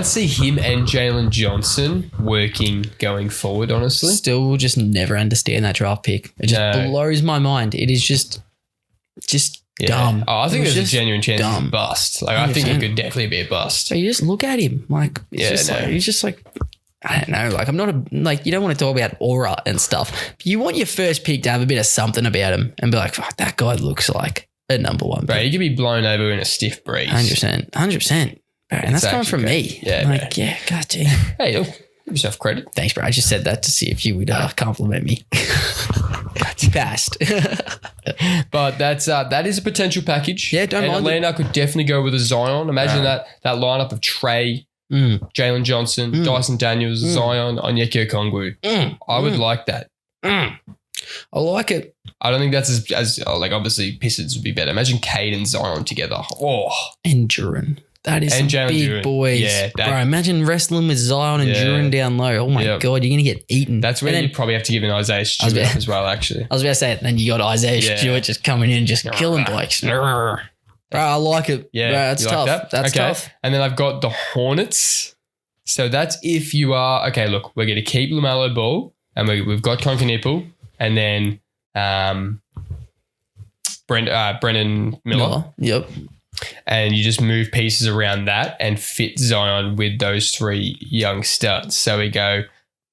see him and Jalen Johnson working going forward, honestly. Still will just never understand that draft pick. It just blows my mind. It is just dumb. Oh, I think there's a genuine chance it's a bust. Like 100%. I think it could definitely be a bust. So you just look at him. Like, he's just like, I don't know. Like, I'm not you don't want to talk about aura and stuff. But you want your first pick to have a bit of something about him and be like, fuck, that guy looks like a number 1. Bro, he could be blown over in a stiff breeze. 100%. Bro, and that's coming from me. Yeah, like, god damn. Hey, give yourself credit. Thanks, bro. I just said that to see if you would compliment me. You passed. But that is a potential package. Yeah, don't mind. Atlanta could definitely go with a Zion. Imagine that lineup of Trey, Jalen Johnson, Dyson Daniels, Zion, Onyeka Okongwu. I would like that. I like it. I don't think that's as like obviously Pistons would be better. Imagine Cade and Zion together. Oh, and Duran. That is some big boys. Yeah, bro, imagine wrestling with Zion and Duran down low. Oh my God, you're going to get eaten. That's when you probably have to give an Isaiah Stewart as well, actually. I was about to say it. Then you got Isaiah Stewart just coming in and just killing blokes. Bro, I like it. Yeah, bro, that's tough. Like that's tough. And then I've got the Hornets. So that's if you are, okay, look, we're going to keep LaMelo Ball and we've got Concanipple and then Brendan Miller. Yep. And you just move pieces around that and fit Zion with those 3 young studs. So we go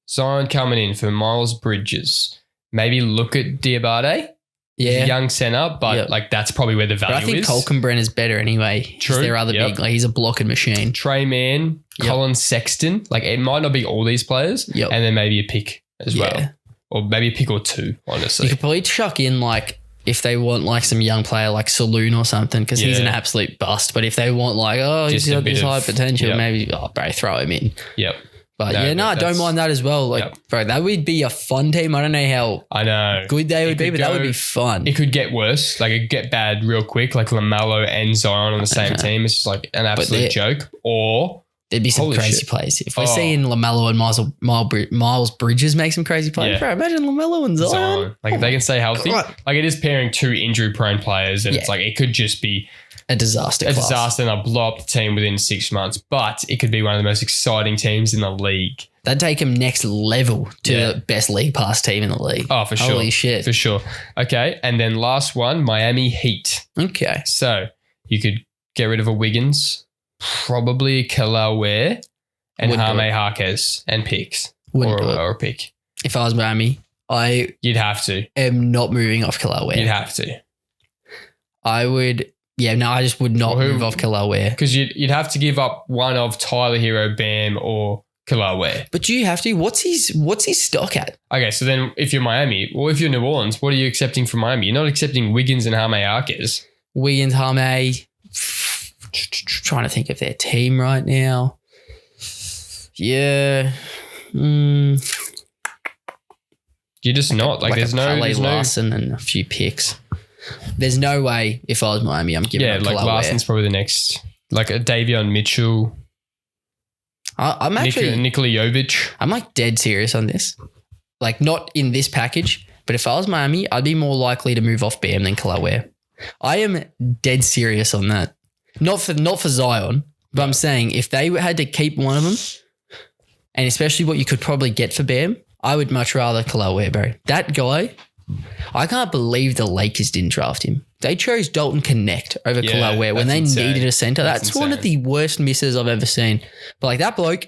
Zion coming in for Miles Bridges. Maybe look at Diabate He's Yeah. a young center, but Yep. like that's probably where the But value I think is. Talkin is better anyway. True. Their other Yep. big, like he's a blocking machine. Trey Mann, Yep. Colin Sexton. Like it might not be all these players, Yep. and then maybe a pick as Yeah. well, or maybe a pick or two. Honestly, You could probably chuck in like if they want like some young player like Saloon or something because he's an Yeah. absolute bust. But if they want like, oh, Just he's a got bit this of- high potential, yep. maybe, bro, throw him in. Yep. But No, yeah, no, I don't that's- mind that as well. Like, Yep. bro, that would be a fun team. I don't know how I know. good they would It be, could but that would go- be fun. It could get worse. Like it could get bad real quick. Like LaMelo and Zion on the same team. It's just like an absolute joke. Or There'd be some Holy crazy shit. plays. If we're Oh. seeing LaMelo and Miles Bridges make some crazy plays, Yeah. bro, imagine LaMelo and Zion. Zion. Like if they can stay healthy. God. Like it is pairing two injury prone players, and it's Yeah. like it could just be A disaster. a class. disaster and they'll blow up the team within 6 months. But it could be one of the most exciting teams in the league. That'd take him next level to Yeah. the best league pass team in the league. Oh, for sure. Holy shit. For sure. Okay. And then last one, Miami Heat. Okay. So you could get rid of a Wiggins, probably Khalil Ware, and Wouldn't do Jaime Jaquez and picks. Wouldn't do it. Or a pick. If I was Miami, I You'd have to. am not moving off Khalil Ware. You'd have to. I would. Yeah, no, I just would not Well, who- move off Khalil Ware. Because you'd have to give up one of Tyler Hero, Bam, or Khalil Ware. But do you have to? What's his stock at? Okay, so then if you're Miami, or if you're New Orleans, what are you accepting from Miami? You're not accepting Wiggins and Jaime Jaquez. Wiggins, Hame. Trying to think of their team right now. Yeah. You're just not. Like there's a no. Pele There's no Larson and a few picks. There's no way if I was Miami, I'm giving yeah, up like Khalil Ware. Larson's probably the next. Like a Davion Mitchell, I'm actually, Nikola Jovic. I'm like dead serious on this. Like not in this package, but if I was Miami, I'd be more likely to move off Bam than Khalil Ware. I am dead serious on that. Not for Zion, but I'm saying if they had to keep one of them, and especially what you could probably get for Bam, I would much rather Khalil Ware, bro. That guy, I can't believe the Lakers didn't draft him. They chose Dalton Connect over Yeah, Khalil Ware when that's they insane. needed a center. That's That's one of the worst misses I've ever seen. But like that bloke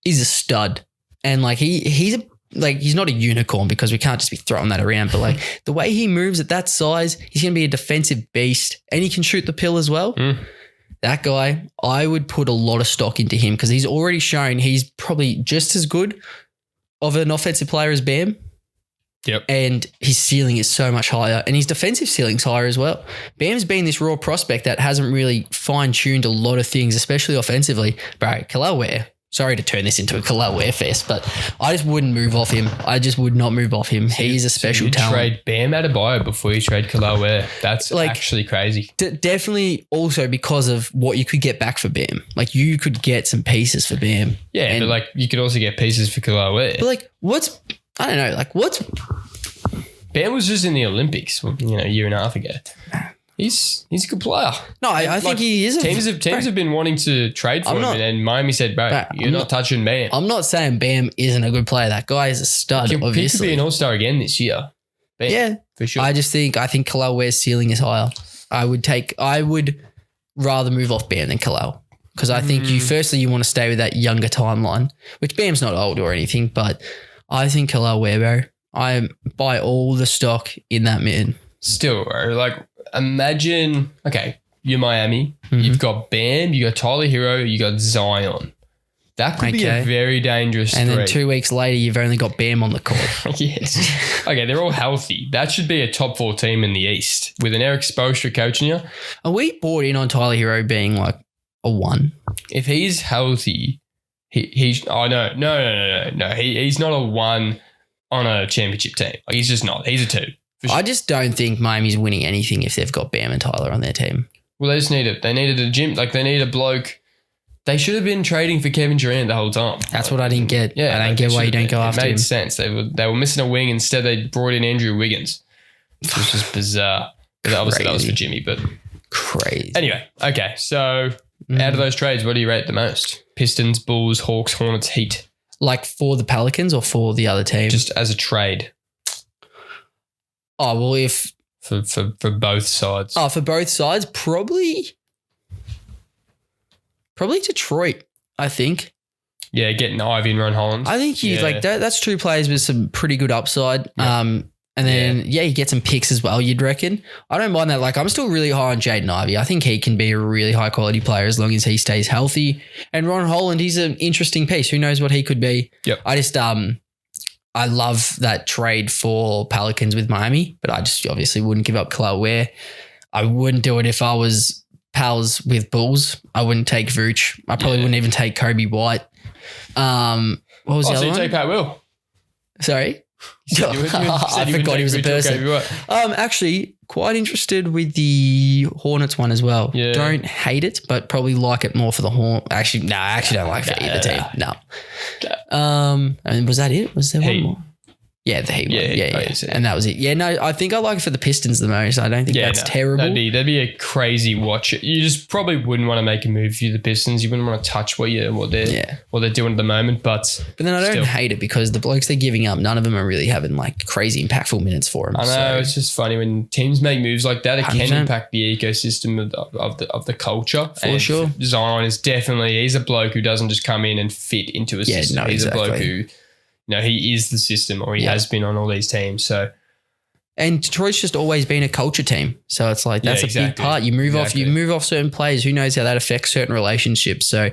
is a stud, and like he's not a unicorn because we can't just be throwing that around. But like the way he moves at that size, he's going to be a defensive beast, and he can shoot the pill as well. That guy, I would put a lot of stock into him because he's already shown he's probably just as good of an offensive player as Bam. Yep. And his ceiling is so much higher, and his defensive ceiling's higher as well. Bam's been this raw prospect that hasn't really fine-tuned a lot of things, especially offensively. Bro, Khalil Ware, sorry to turn this into a Khalil Ware fest, but I just wouldn't move off him. I just would not move off him. He's a special you talent. Trade Bam Adebayo before you trade Khalil Ware. That's Like- actually crazy. Definitely also because of what you could get back for Bam. Like you could get some pieces for Bam. Yeah, And- but like you could also get pieces for Khalil Ware. But like I don't know, like what's Bam was just in the Olympics, a year and a half ago. He's a good player. No, I think he is. Teams have been wanting to trade for I'm him, not- and Miami said, "Bro, Bro, you're I'm not not- touching Bam. I'm not saying Bam isn't a good player. That guy is a stud, He could obviously. be an all-star again this year. Bam, Yeah. for sure. I think Khalil Ware's ceiling is higher. I would rather move off Bam than Khalil. Because I think you want to stay with that younger timeline, which Bam's not old or anything, but I think Khalil Ware, bro. I buy all the stock in that man. Still, bro, like imagine, okay, you're Miami. Mm-hmm. You've got Bam, you got Tyler Hero, you got Zion. That could be a Okay. very dangerous And then three. 2 weeks later, you've only got Bam on the court. Yes. Okay, they're all healthy. That should be a top 4 team in the East with an Eric Spoelstra coaching you. Are we bought in on Tyler Hero being like a 1? If he's healthy, he's no. He's not a 1 on a championship team. Like, he's just not. He's a 2. For sure. I just don't think Miami's winning anything if they've got Bam and Tyler on their team. Well, they just need it. They needed a gym. Like they need a bloke. They should have been trading for Kevin Durant the whole time. That's what I didn't get. Yeah, I don't like, get they why you should don't have go been. after It made him. sense. They were missing a wing. Instead, they brought in Andrew Wiggins, which was just bizarre. But obviously, that was for Crazy. Jimmy. But Crazy. anyway, okay. So out of those trades, what do you rate the most? Pistons, Bulls, Hawks, Hornets, Heat. Like for the Pelicans or for the other team? Just as a trade Oh, well, if for both sides. for both sides, probably Detroit, I think. Yeah, getting Ivy and Ron Holland. I think Yeah. that's two players with some pretty good upside. Yeah. And then, you get some picks as well, you'd reckon. I don't mind that. Like, I'm still really high on Jaden Ivey. I think he can be a really high-quality player as long as he stays healthy. And Ron Holland, he's an interesting piece. Who knows what he could be? Yep. I just, I love that trade for Pelicans with Miami, but I just obviously wouldn't give up Khalil Ware. I wouldn't do it if I was pals with Bulls. I wouldn't take Vooch. I probably wouldn't even take Kobe White. What was the other one? So you take Pat Will? Sorry? I forgot he was a person. Actually, quite interested with the Hornets one as well. Yeah. Don't hate it, but probably like it more for the Hornets. Actually, no, I actually don't like it for either team. No. And was that it? Was there one more? Yeah, the Heat one. Yeah. And that was it. Yeah, no, I think I like it for the Pistons the most. I don't think that's terrible. That'd be a crazy watch. You just probably wouldn't want to make a move for the Pistons. You wouldn't want to touch what they're doing at the moment. But then I don't hate it because the blokes they're giving up, none of them are really having like crazy impactful minutes for them. I know, it's just funny when teams make moves like that. It 100%. Can impact the ecosystem of the culture. For sure. Zion is he's a bloke who doesn't just come in and fit into a system. He's a bloke who, he is the system, or he has been on all these teams. So, and Detroit's just always been a culture team. So it's like that's a big part. You move off certain players. Who knows how that affects certain relationships? So,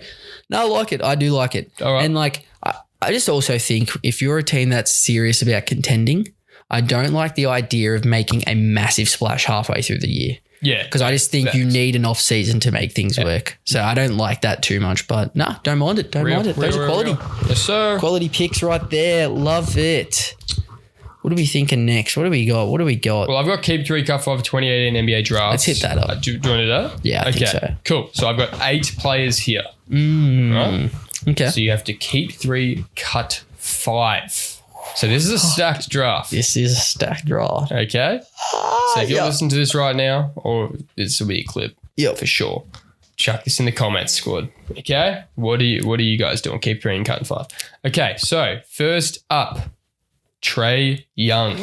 no, I like it. I do like it. All right. And like, I just also think if you're a team that's serious about contending, I don't like the idea of making a massive splash halfway through the year. Yeah. Because I just think you need an off season to make things work. So I don't like that too much, but don't mind it. Don't mind it. Those are quality. Yes, sir. Quality picks right there. Love it. What are we thinking next? What do we got? Well, I've got Keep 3 Cut 5 2018 NBA Draft. Let's hit that up. Do you want to do that? Yeah, I think so. Cool. So I've got 8 players here. Right? Okay. So you have to keep 3, cut 5. So this is a stacked draft. This is a stacked draft. Okay. So if you're listening to this right now, or this will be a clip, for sure. Chuck this in the comments, squad. Okay. What are you guys doing? Keep 3 and cut 5. Okay. So first up, Trae Young.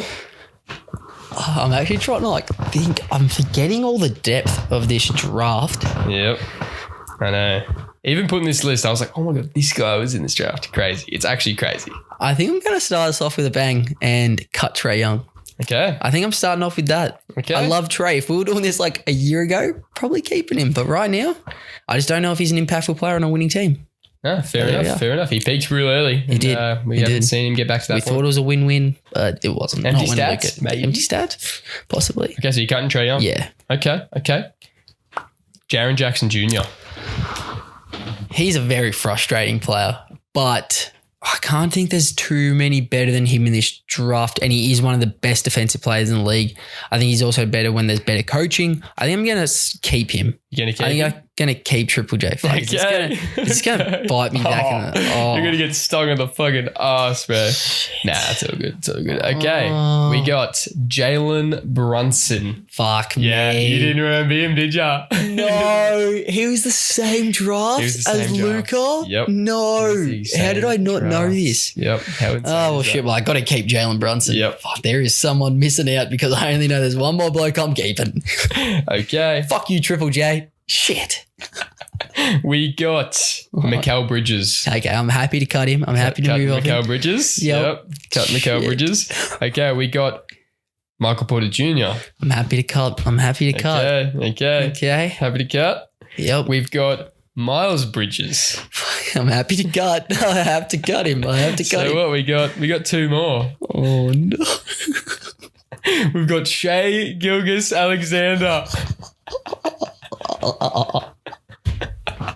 I'm actually trying to think. I'm forgetting all the depth of this draft. Yep. I know. Even putting this list, I was like, oh my God, this guy was in this draft. Crazy. It's actually crazy. I think I'm going to start us off with a bang and cut Trae Young. Okay. I think I'm starting off with that. Okay. I love Trae. If we were doing this like a year ago, probably keeping him. But right now, I just don't know if he's an impactful player on a winning team. No, fair enough. He peaked real early. He did. We haven't seen him get back to that point. We thought it was a win-win, but it wasn't. Empty stats, maybe. Empty stats? Possibly. Okay, so you're cutting Trae Young? Yeah. Okay. Jaren Jackson Jr. He's a very frustrating player, but I can't think there's too many better than him in this draft, and he is one of the best defensive players in the league. I think he's also better when there's better coaching. I think I'm going to keep him. You're going to keep him? I'm going to keep Triple J. Okay. It's going to bite me back in the... You're going to get stung in the fucking ass, bro. Nah, it's all good. Okay. We got Jalen Brunson. Fuck me. Yeah, you didn't remember him, did ya? No. He was the same draft as Luka? Yep. No. How did I not know this? Yep. Shit. Well, I got to keep Jalen Brunson. Yep. Fuck, there is someone missing out because I only know there's one more bloke I'm keeping. Okay. Fuck you, Triple J. Shit. We got Mikal Bridges. Okay, I'm happy to cut him. I'm happy to move on. Mikal Bridges. Yep. Cut Mikal Bridges. Okay, we got Michael Porter Jr. I'm happy to cut. Okay. Happy to cut. Yep. We've got Miles Bridges. I'm happy to cut. I have to cut him. So what we got? We got 2 more. Oh no. We've got Shai Gilgeous-Alexander.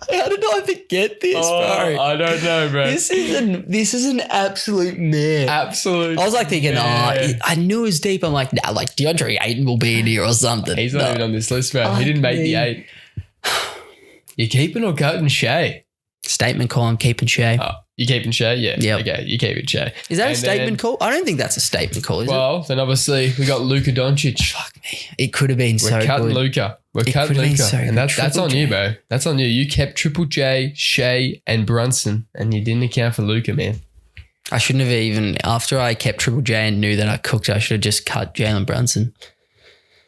How did I forget this, bro? I don't know, bro. This is an absolute mare. Absolute. I was like thinking, mare. I knew it was deep. I'm like, nah, like DeAndre Ayton will be in here or something. He's not even on this list, bro. He didn't make the 8. You keeping or cutting Shai? Statement call. I'm keeping Shai. Oh, you keeping Shai? Yeah. Yep. Okay, you keeping Shai. Is that a statement call? I don't think that's a statement call, is it? Well, then obviously we got Luka Doncic. Fuck me. It could have been so good. We're cutting Luka. And that's on you, bro. That's on you. You kept Triple J, Shai, and Brunson, and you didn't account for Luka, man. I shouldn't have even, after I kept Triple J and knew that I cooked, I should have just cut Jalen Brunson.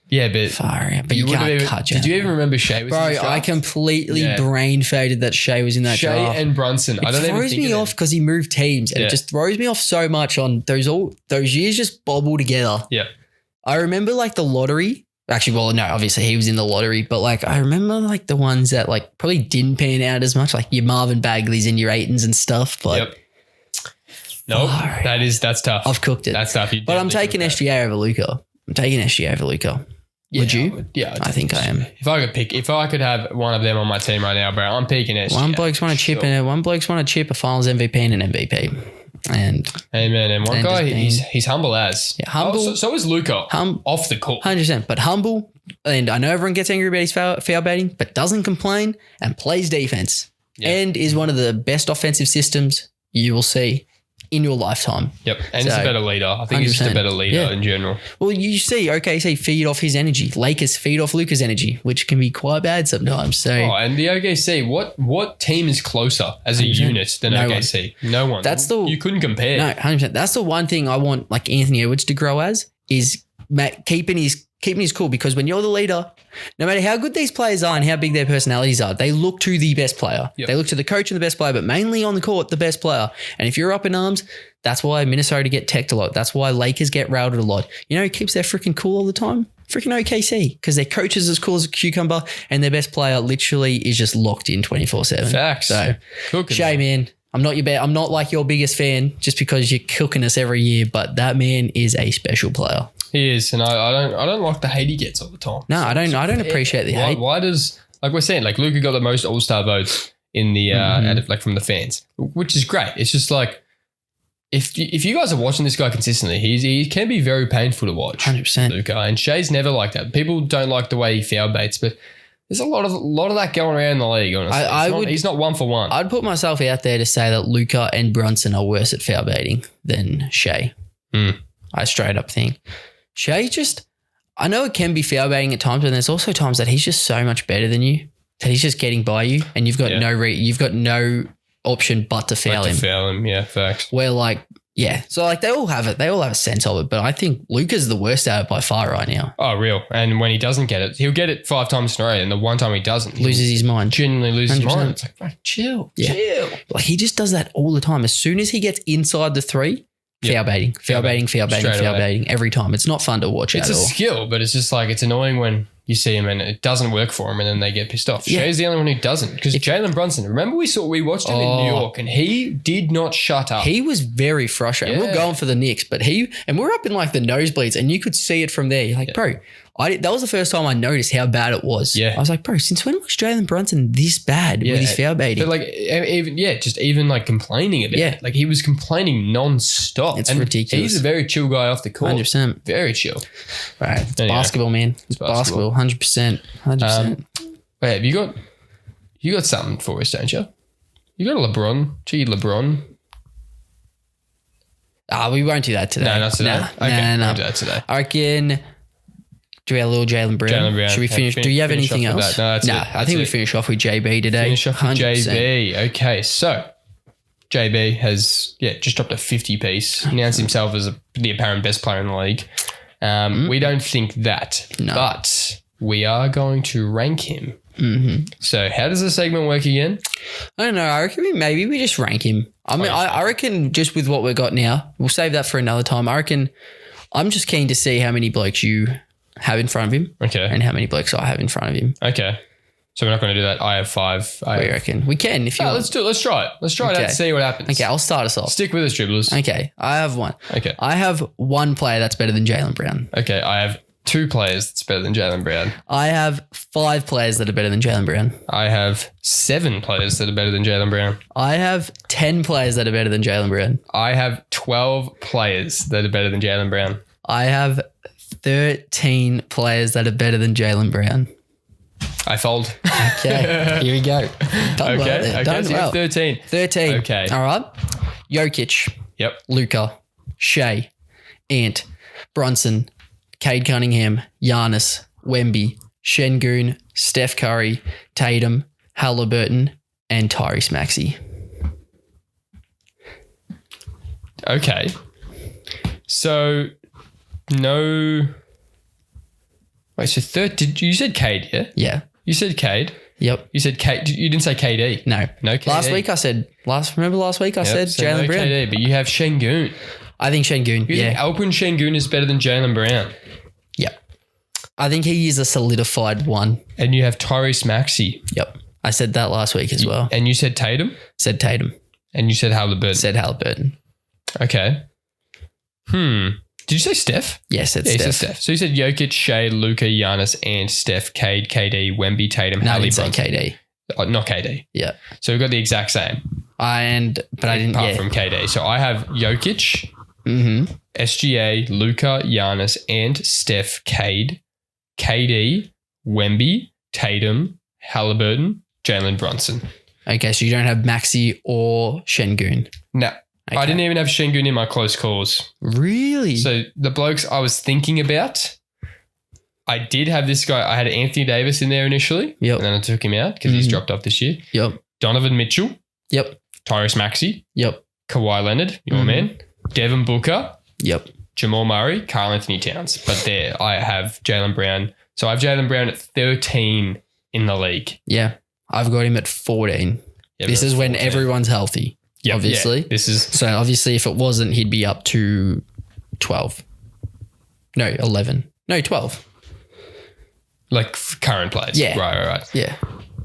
Yeah, but Far out. But you wouldn't can't even- cut Did you even remember Shea was Bro, in the draft? I completely Yeah. brain faded that Shea was in that Shea draft. and Brunson. I don't It even throws think me of off because he moved teams, and Yeah. it just throws me off so much on those years just bobble together. Yeah. I remember like the lottery. Actually, well, no, obviously he was in the lottery, but like I remember like the ones that like probably didn't pan out as much, like your Marvin Bagleys and your Aitons and stuff. But Yep. Nope. Far that's tough. I've cooked it. That's tough. But I'm taking SGA over Luka. I'm taking SGA over Luka. Would you? I think I am. If I could have one of them on my team right now, bro, I'm picking SGA. One bloke's want to chip in it. One bloke's want to chip a finals MVP and an MVP. And Amen. And one And guy, just he's humble as. Yeah, humble. So is Luka off the court. 100%. But humble. And I know everyone gets angry about his foul baiting, but doesn't complain and plays defense. Yeah. And is one of the best offensive systems you will see in your lifetime. Yep. And he's So, a better leader. I think he's just a 100%. better leader Yeah. in general. Well, you see OKC feed off his energy. Lakers feed off Luka's energy, which can be quite bad sometimes. So Oh, and the OKC, what team is closer as a 100%. unit than No one. OKC? No one. You couldn't compare. No, 100%. That's the one thing I want like Anthony Edwards to grow as is keeping his cool, because when you're the leader, no matter how good these players are and how big their personalities are, they look to the best player. Yep. They look to the coach and the best player, but mainly on the court, the best player. And if you're up in arms, that's why Minnesota get teched a lot. That's why Lakers get routed a lot. You know who keeps their freaking cool all the time? Freaking OKC, because their coach is as cool as a cucumber and their best player literally is just locked in 24/7. Facts. So, Cooking, Shay, man, I'm not like your biggest fan just because you're cooking us every year, but that man is a special player. He is, and I don't like the hate he gets all the time. No, I don't appreciate the hate. Why does, like we're saying, like Luka got the most All-Star votes in the out of, like from the fans, which is great. It's just like if you guys are watching this guy consistently, he can be very painful to watch. 100%. Luka, and Shay's never like that. People don't like the way he foul baits, but there's a lot of that going around in the league. Honestly, he's not one for one. I'd put myself out there to say that Luka and Brunson are worse at foul baiting than Shay. I straight up think Shay I know it can be foul baiting at times, but there's also times that he's just so much better than you that he's just getting by you, and you've got no option but to foul him. Yeah, facts. Where like, yeah, so like they all have it. They all have a sense of it, but I think Luka's the worst at it by far right now. Oh, real. And when he doesn't get it, he'll get it 5 times in a row, and the one time he doesn't, Loses his mind. genuinely loses his 100%. mind. It's like, bro, chill. Like he just does that all the time. As soon as he gets inside the three, foul baiting every time. It's not fun to watch It's at a all. skill, but it's just like, it's annoying when you see him and it doesn't work for him, and then they get pissed off. Yeah. Shay's the only one who doesn't, because Jaylen Brunson, remember we watched him in New York, and he did not shut up. He was very frustrated. We Yeah. We're going for the Knicks, but we're up in like the nosebleeds, and you could see it from there. You're like, bro, that was the first time I noticed how bad it was. Yeah. I was like, bro, since when was Jaylen Brunson this bad with his foul baiting? But like, even like complaining about it. Like he was complaining non-stop. It's and ridiculous. He's a very chill guy off the court. 100%. Very chill. Right. It's Anyway. basketball, man. It's basketball. 100%. 100%. Wait, have you got something for us, don't you? You got a LeBron? Gee, LeBron. We won't do that today. No, not today. Okay, No. we'll do that today. I reckon. Do we have a little Jaylen Brown? Should we finish? Do you have finish anything off with else? that. No, that's it. I think we That's it. finish off with JB today. Finish off with 100%. JB. Okay, so JB has just dropped a 50 piece, announced himself as the apparent best player in the league. We don't think that, No. but we are going to rank him. So how does the segment work again? I don't know. I reckon maybe we just rank him. I mean, I reckon just with what we've got now, we'll save that for another time. I reckon I'm just keen to see how many blokes you have in front of him Okay. and how many blokes I have in front of him. Okay. So we're not going to do that. I have 5. What do you reckon? We can if you want. Let's do it. Let's try it. Let's try it out Okay. and see what happens. Okay, I'll start us off. Stick with us, dribblers. Okay, I have one. Okay. I have one player that's better than Jaylen Brown. Okay. I have 2 players that's better than Jaylen Brown. I have 5 players that are better than Jaylen Brown. I have 7 players that are better than Jaylen Brown. I have 10 players that are better than Jaylen Brown. I have 12 players that are better than Jaylen Brown. I have 13 players that are better than Jaylen Brown. I fold. Okay, here we go. Done well there. Okay. Done So you have well. 13. 13. Okay. All right. Jokic, Yep. Luka, Shea, Ant, Brunson, Cade Cunningham, Giannis, Wemby, Şengün, Steph Curry, Tatum, Halliburton, and Tyrese Maxey. Okay. So no. Wait, so third? You said Cade, yeah? Yeah. You said Cade. Yep. You said Cade. You didn't say KD. No. No KD. Last week I said Jaylen Brown. KD, but you have Şengün. I think Şengün. You think Alperen Şengün is better than Jaylen Brown? Yeah. I think he is a solidified one. And you have Tyrese Maxey. Yep. I said that last week as well. And you said Tatum? Said Tatum. And you said Halliburton? Said Halliburton. Okay. Did you say Steph? Yes, Yeah, Steph. you said Steph. So you said Jokic, Shea, Luka, Giannis, and Steph, Cade, KD, Wemby, Tatum, No, I didn't Halliburton. say KD. Oh, not KD. Yeah. So we've got the exact same. But I didn't. Apart from KD. So I have Jokic, SGA, Luka, Giannis, and Steph, Cade, KD, Wemby, Tatum, Halliburton, Jalen Brunson. Okay, so you don't have Maxey or Şengün. No. Okay. I didn't even have Şengün in my close calls. Really? So the blokes I was thinking about, I did have this guy. I had Anthony Davis in there initially. Yep. And then I took him out because he's dropped off this year. Yep. Donovan Mitchell. Yep. Tyrese Maxey. Yep. Kawhi Leonard, your man. Devin Booker. Yep. Jamal Murray. Karl Anthony Towns. But there I have Jaylen Brown. So I have Jaylen Brown at 13 in the league. Yeah. I've got him at 14. Yeah, this is when everyone's healthy. Yep, obviously. Yeah, this is so obviously if it wasn't, he'd be up to 12. No, 11. No, 12. like current players. Yeah. Right. Yeah.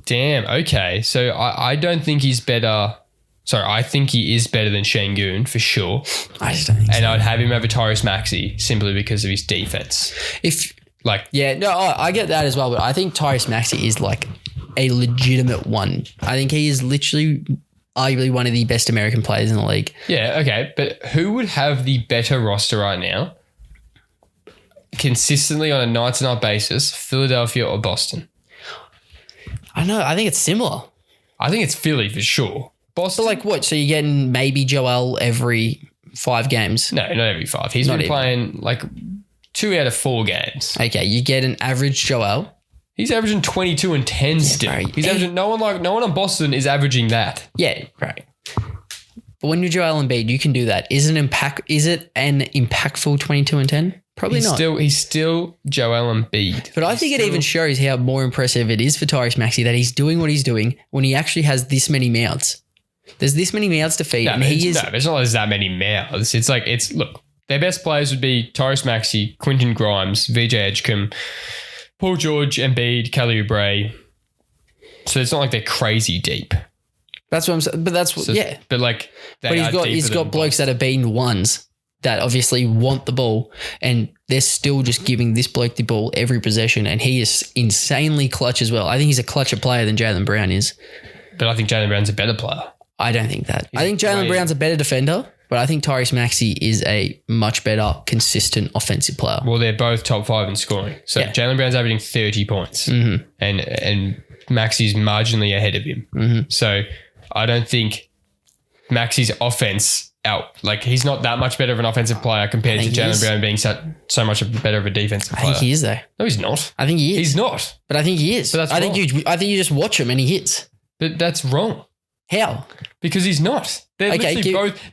Damn. Okay. So I don't think he's better. Sorry, I think he is better than Şengün for sure. I just don't think so. And I'd have him over Tyrese Maxey simply because of his defense. I get that as well, but I think Tyrese Maxey is like a legitimate one. I think he is literally arguably one of the best American players in the league. Yeah, okay. But who would have the better roster right now consistently on a night-to-night basis, Philadelphia or Boston? I know. I think it's similar. I think it's Philly for sure. Boston? But like what? So you're getting maybe Joel every 5 games? No, not every 5. He's been playing like 2 out of 4 games. Okay, you get an average Joel. He's averaging 22 and 10 still. Bro. He's averaging no one on Boston is averaging that. Yeah, right. But when you're Joel Embiid, you can do that. Is it an impactful 22 and 10? Probably not. He's still Joel Embiid. But I think it even shows how more impressive it is for Tyrese Maxey that he's doing what he's doing when he actually has this many mouths. There's this many mouths to feed, it's not like there's that many mouths. Look, their best players would be Tyrese Maxey, Quentin Grimes, VJ Edgecombe, Paul George, Embiid, Kelly Oubre. So it's not like they're crazy deep. That's what I'm saying. But But like, he's got blokes that have been ones that obviously want the ball, and they're still just giving this bloke the ball every possession, and he is insanely clutch as well. I think he's a clutcher player than Jaylen Brown is. But I think Jaylen Brown's a better player. I don't think that. I think Jaylen Brown's a better defender, but I think Tyrese Maxey is a much better, consistent offensive player. Well, they're both top 5 in scoring. So Jaylen Brown's averaging 30 points, and Maxey's marginally ahead of him. So I don't think Maxey's offense he's not that much better of an offensive player compared to Jaylen Brown being so much better of a defensive player. I think he is though. No, he's not. I think he is. He's not. But I think he is. But that's wrong. I think you just watch him and he hits. But that's wrong. How? Because he's not. They're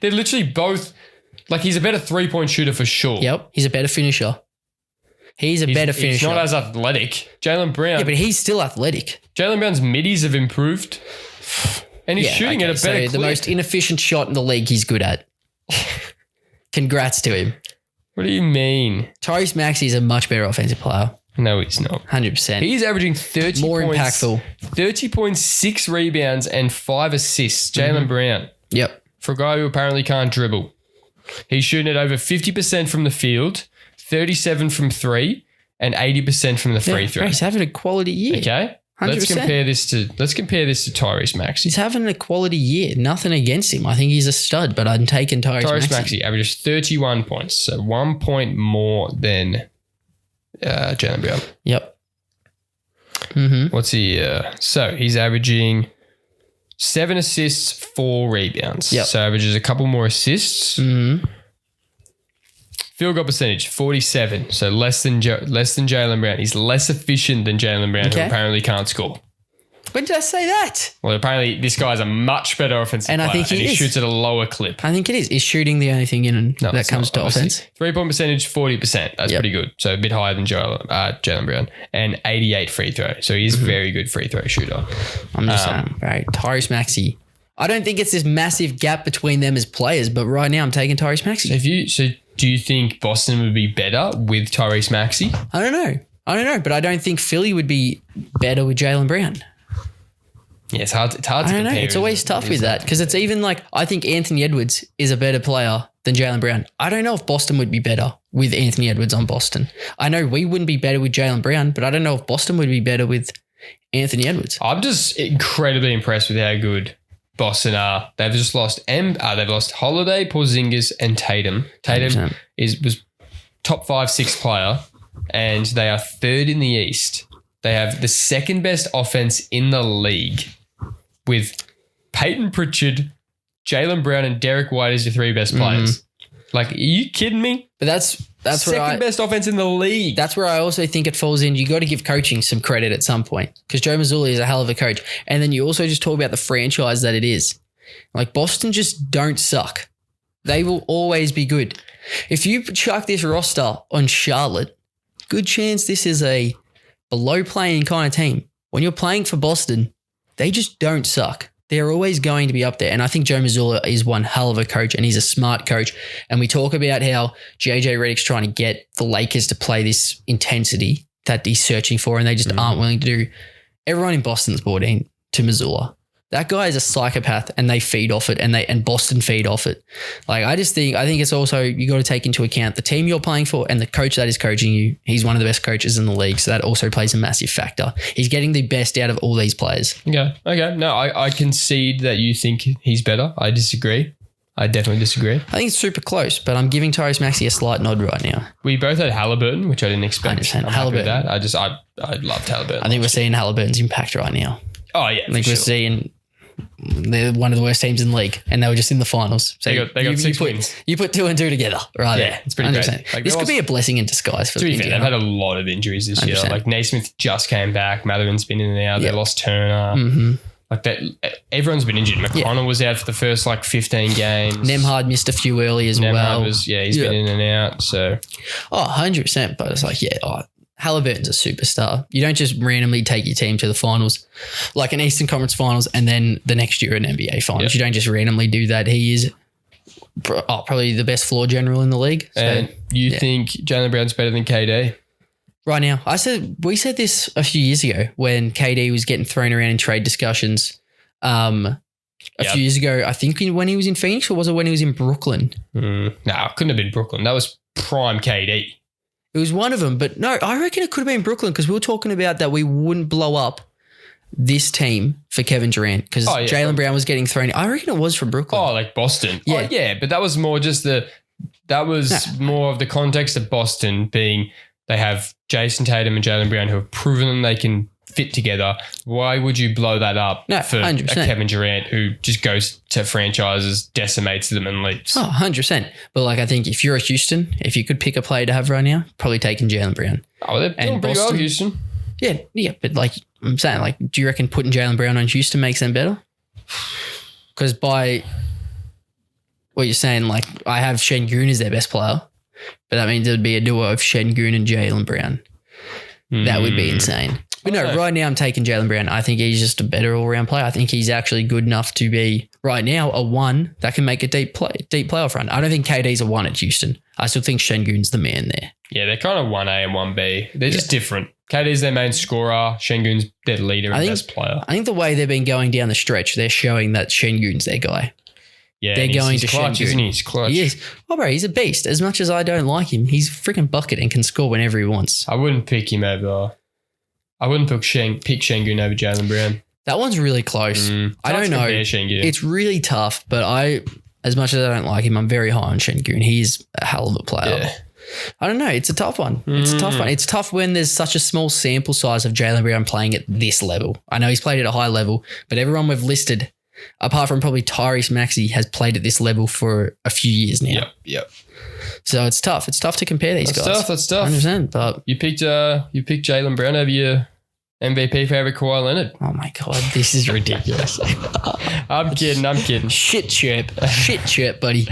literally both. Like, he's a better 3-point shooter for sure. Yep. He's a better finisher. He's better finisher. He's not as athletic. Jaylen Brown. Yeah, but he's still athletic. Jaylen Brown's middies have improved. And he's shooting at a better clip. The most inefficient shot in the league he's good at. Congrats to him. What do you mean? Tyrese Maxey is a much better offensive player. No, he's not. 100%. He's averaging 30 more points, impactful. 30.6 rebounds and 5 assists. Jaylen Brown. Yep. For a guy who apparently can't dribble. He's shooting at over 50% from the field, 37 from 3, and 80% from the free throw. He's having a quality year. Okay. 100%. Let's compare this to Tyrese Maxey. He's having a quality year. Nothing against him. I think he's a stud, but I'm taking Tyrese Maxey averages 31 points, so 1 point more than Jaylen Brown. Yep. What's he? So he's averaging 7 assists, 4 rebounds. Yep. So averages a couple more assists. Field goal percentage 47, so less than Jaylen Brown. He's less efficient than Jaylen Brown, who apparently can't score. When did I say that? Well, apparently this guy's a much better offensive And player. I think he is. Shoots at a lower clip. I think it is. Is shooting the only thing in No, that comes to offense? 3-point percentage, 40%. That's pretty good. So a bit higher than Jaylen Brown. And 88 free throw. So he's a very good free throw shooter. I'm just saying, right? Tyrese Maxey. I don't think it's this massive gap between them as players, but right now I'm taking Tyrese Maxey. So do you think Boston would be better with Tyrese Maxey? I don't know, but I don't think Philly would be better with Jaylen Brown. Yeah, it's hard to I don't know. compare. It's always tough with that because it's even like I think Anthony Edwards is a better player than Jaylen Brown. I don't know if Boston would be better with Anthony Edwards on Boston. I know we wouldn't be better with Jaylen Brown, but I don't know if Boston would be better with Anthony Edwards. I'm just incredibly impressed with how good Boston are. They've just lost they've lost Holiday, Porzingis, and Tatum. Tatum 100%. was top 5-6 player, and they are third in the East. They have the second best offense in the league, with Peyton Pritchard, Jaylen Brown, and Derek White as your three best players. Like, are you kidding me? But that's where second best offense in the league. That's where I also think it falls in. You got to give coaching some credit at some point because Joe Mazzulla is a hell of a coach. And then you also just talk about the franchise that it is. Like Boston just don't suck. They will always be good. If you chuck this roster on Charlotte, good chance this is a below playing kind of team. When you're playing for Boston, they just don't suck. They're always going to be up there. And I think Joe Mazzulla is one hell of a coach and he's a smart coach. And we talk about how JJ Redick's trying to get the Lakers to play this intensity that he's searching for and they just aren't willing to do. Everyone in Boston's bought in to Mazzulla. That guy is a psychopath and they feed off it and Boston feed off it. Like I think it's also, you got to take into account the team you're playing for and the coach that is coaching you. He's one of the best coaches in the league. So that also plays a massive factor. He's getting the best out of all these players. Okay. No, I concede that you think he's better. I disagree. I definitely disagree. I think it's super close, but I'm giving Tyrese Maxey a slight nod right now. We both had Halliburton, which I didn't expect. 100%. I'm happy with Halliburton. that. I loved Halliburton. I think we're seeing Halliburton's impact right now. Oh yeah, I think we're seeing they're one of the worst teams in the league, and they were just in the finals. So they got 6 wins. You put 2 and 2 together, right? Yeah, there. it's pretty great. Like, this could be a blessing in disguise for to be fair, Indiana. they've had a lot of injuries this year. 100%. Like Naismith just came back. Mathurin's been in and out. Yep. They lost Turner. Mm-hmm. Like that, everyone's been injured. McConnell was out for the first 15 games. Nemhard missed a few early as well. He's been in and out. So 100%. But it's like, Halliburton's a superstar. You don't just randomly take your team to the finals, like an Eastern Conference Finals, and then the next year an NBA Finals. Yep. You don't just randomly do that. He is probably the best floor general in the league. So, and you think Jaylen Brown's better than KD? Right now, we said this a few years ago when KD was getting thrown around in trade discussions. A few years ago, I think when he was in Phoenix, or was it when he was in Brooklyn? No, it couldn't have been Brooklyn. That was prime KD. It was one of them, but no, I reckon it could have been Brooklyn because we were talking about that we wouldn't blow up this team for Kevin Durant because Jaylen Brown was getting thrown. I reckon it was from Brooklyn. Oh, like Boston. Yeah. Oh, yeah, but that was more just more of the context of Boston being they have Jason Tatum and Jaylen Brown who have proven they can fit together. Why would you blow that up for 100%. a Kevin Durant who just goes to franchises, decimates them and leaves? Oh, 100%. But I think if you're a Houston, if you could pick a player to have right now, probably taking Jaylen Brown. Oh, they're doing pretty well, Houston. Yeah. But I'm saying, do you reckon putting Jaylen Brown on Houston makes them better? Because by what you're saying, I have Şengün as their best player, but that means it would be a duo of Şengün and Jaylen Brown. That would be insane. But no, right now I'm taking Jaylen Brown. I think he's just a better all-round player. I think he's actually good enough to be, right now, a 1 that can make a deep playoff run. I don't think KD's a 1 at Houston. I still think Şengün's the man there. Yeah, they're kind of 1A and 1B. They're just different. KD's their main scorer. Şengün's their leader and best player. I think the way they've been going down the stretch, they're showing that Şengün's their guy. Yeah, they're going to clutch, Şengün. Isn't he? He's clutch. He is. Oh, bro, he's a beast. As much as I don't like him, he's freaking bucket and can score whenever he wants. I wouldn't pick him over... I wouldn't pick Şengün over Jaylen Brown. That one's really close. I don't know. It's really tough, but as much as I don't like him, I'm very high on Şengün. He's a hell of a player. Yeah. I don't know. It's a tough one. It's a tough one. It's tough when there's such a small sample size of Jaylen Brown playing at this level. I know he's played at a high level, but everyone we've listed, apart from probably Tyrese Maxey, has played at this level for a few years now. Yep. So it's tough. It's tough to compare these guys. That's tough. 100%. But you picked Jaylen Brown over your MVP favorite Kawhi Leonard. Oh my God, this is ridiculous. I'm kidding. Shit chirp, buddy.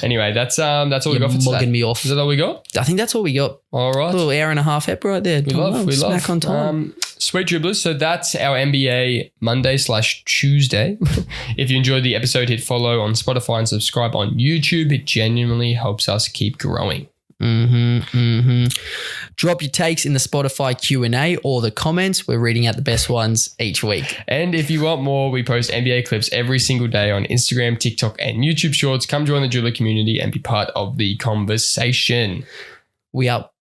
Anyway, that's all we got for today. Mugging me off. Is that all we got? I think that's all we got. All right. A little hour and a half ep right there. We love. Smack on time. Sweet dribblers. So that's our NBA Monday/Tuesday. If you enjoyed the episode, hit follow on Spotify and subscribe on YouTube. It genuinely helps us keep growing. Drop your takes in the Spotify Q&A or the comments. We're reading out the best ones each week. And if you want more, we post NBA clips every single day on Instagram, TikTok, and YouTube Shorts. Come join the Dribbler community and be part of the conversation. We out.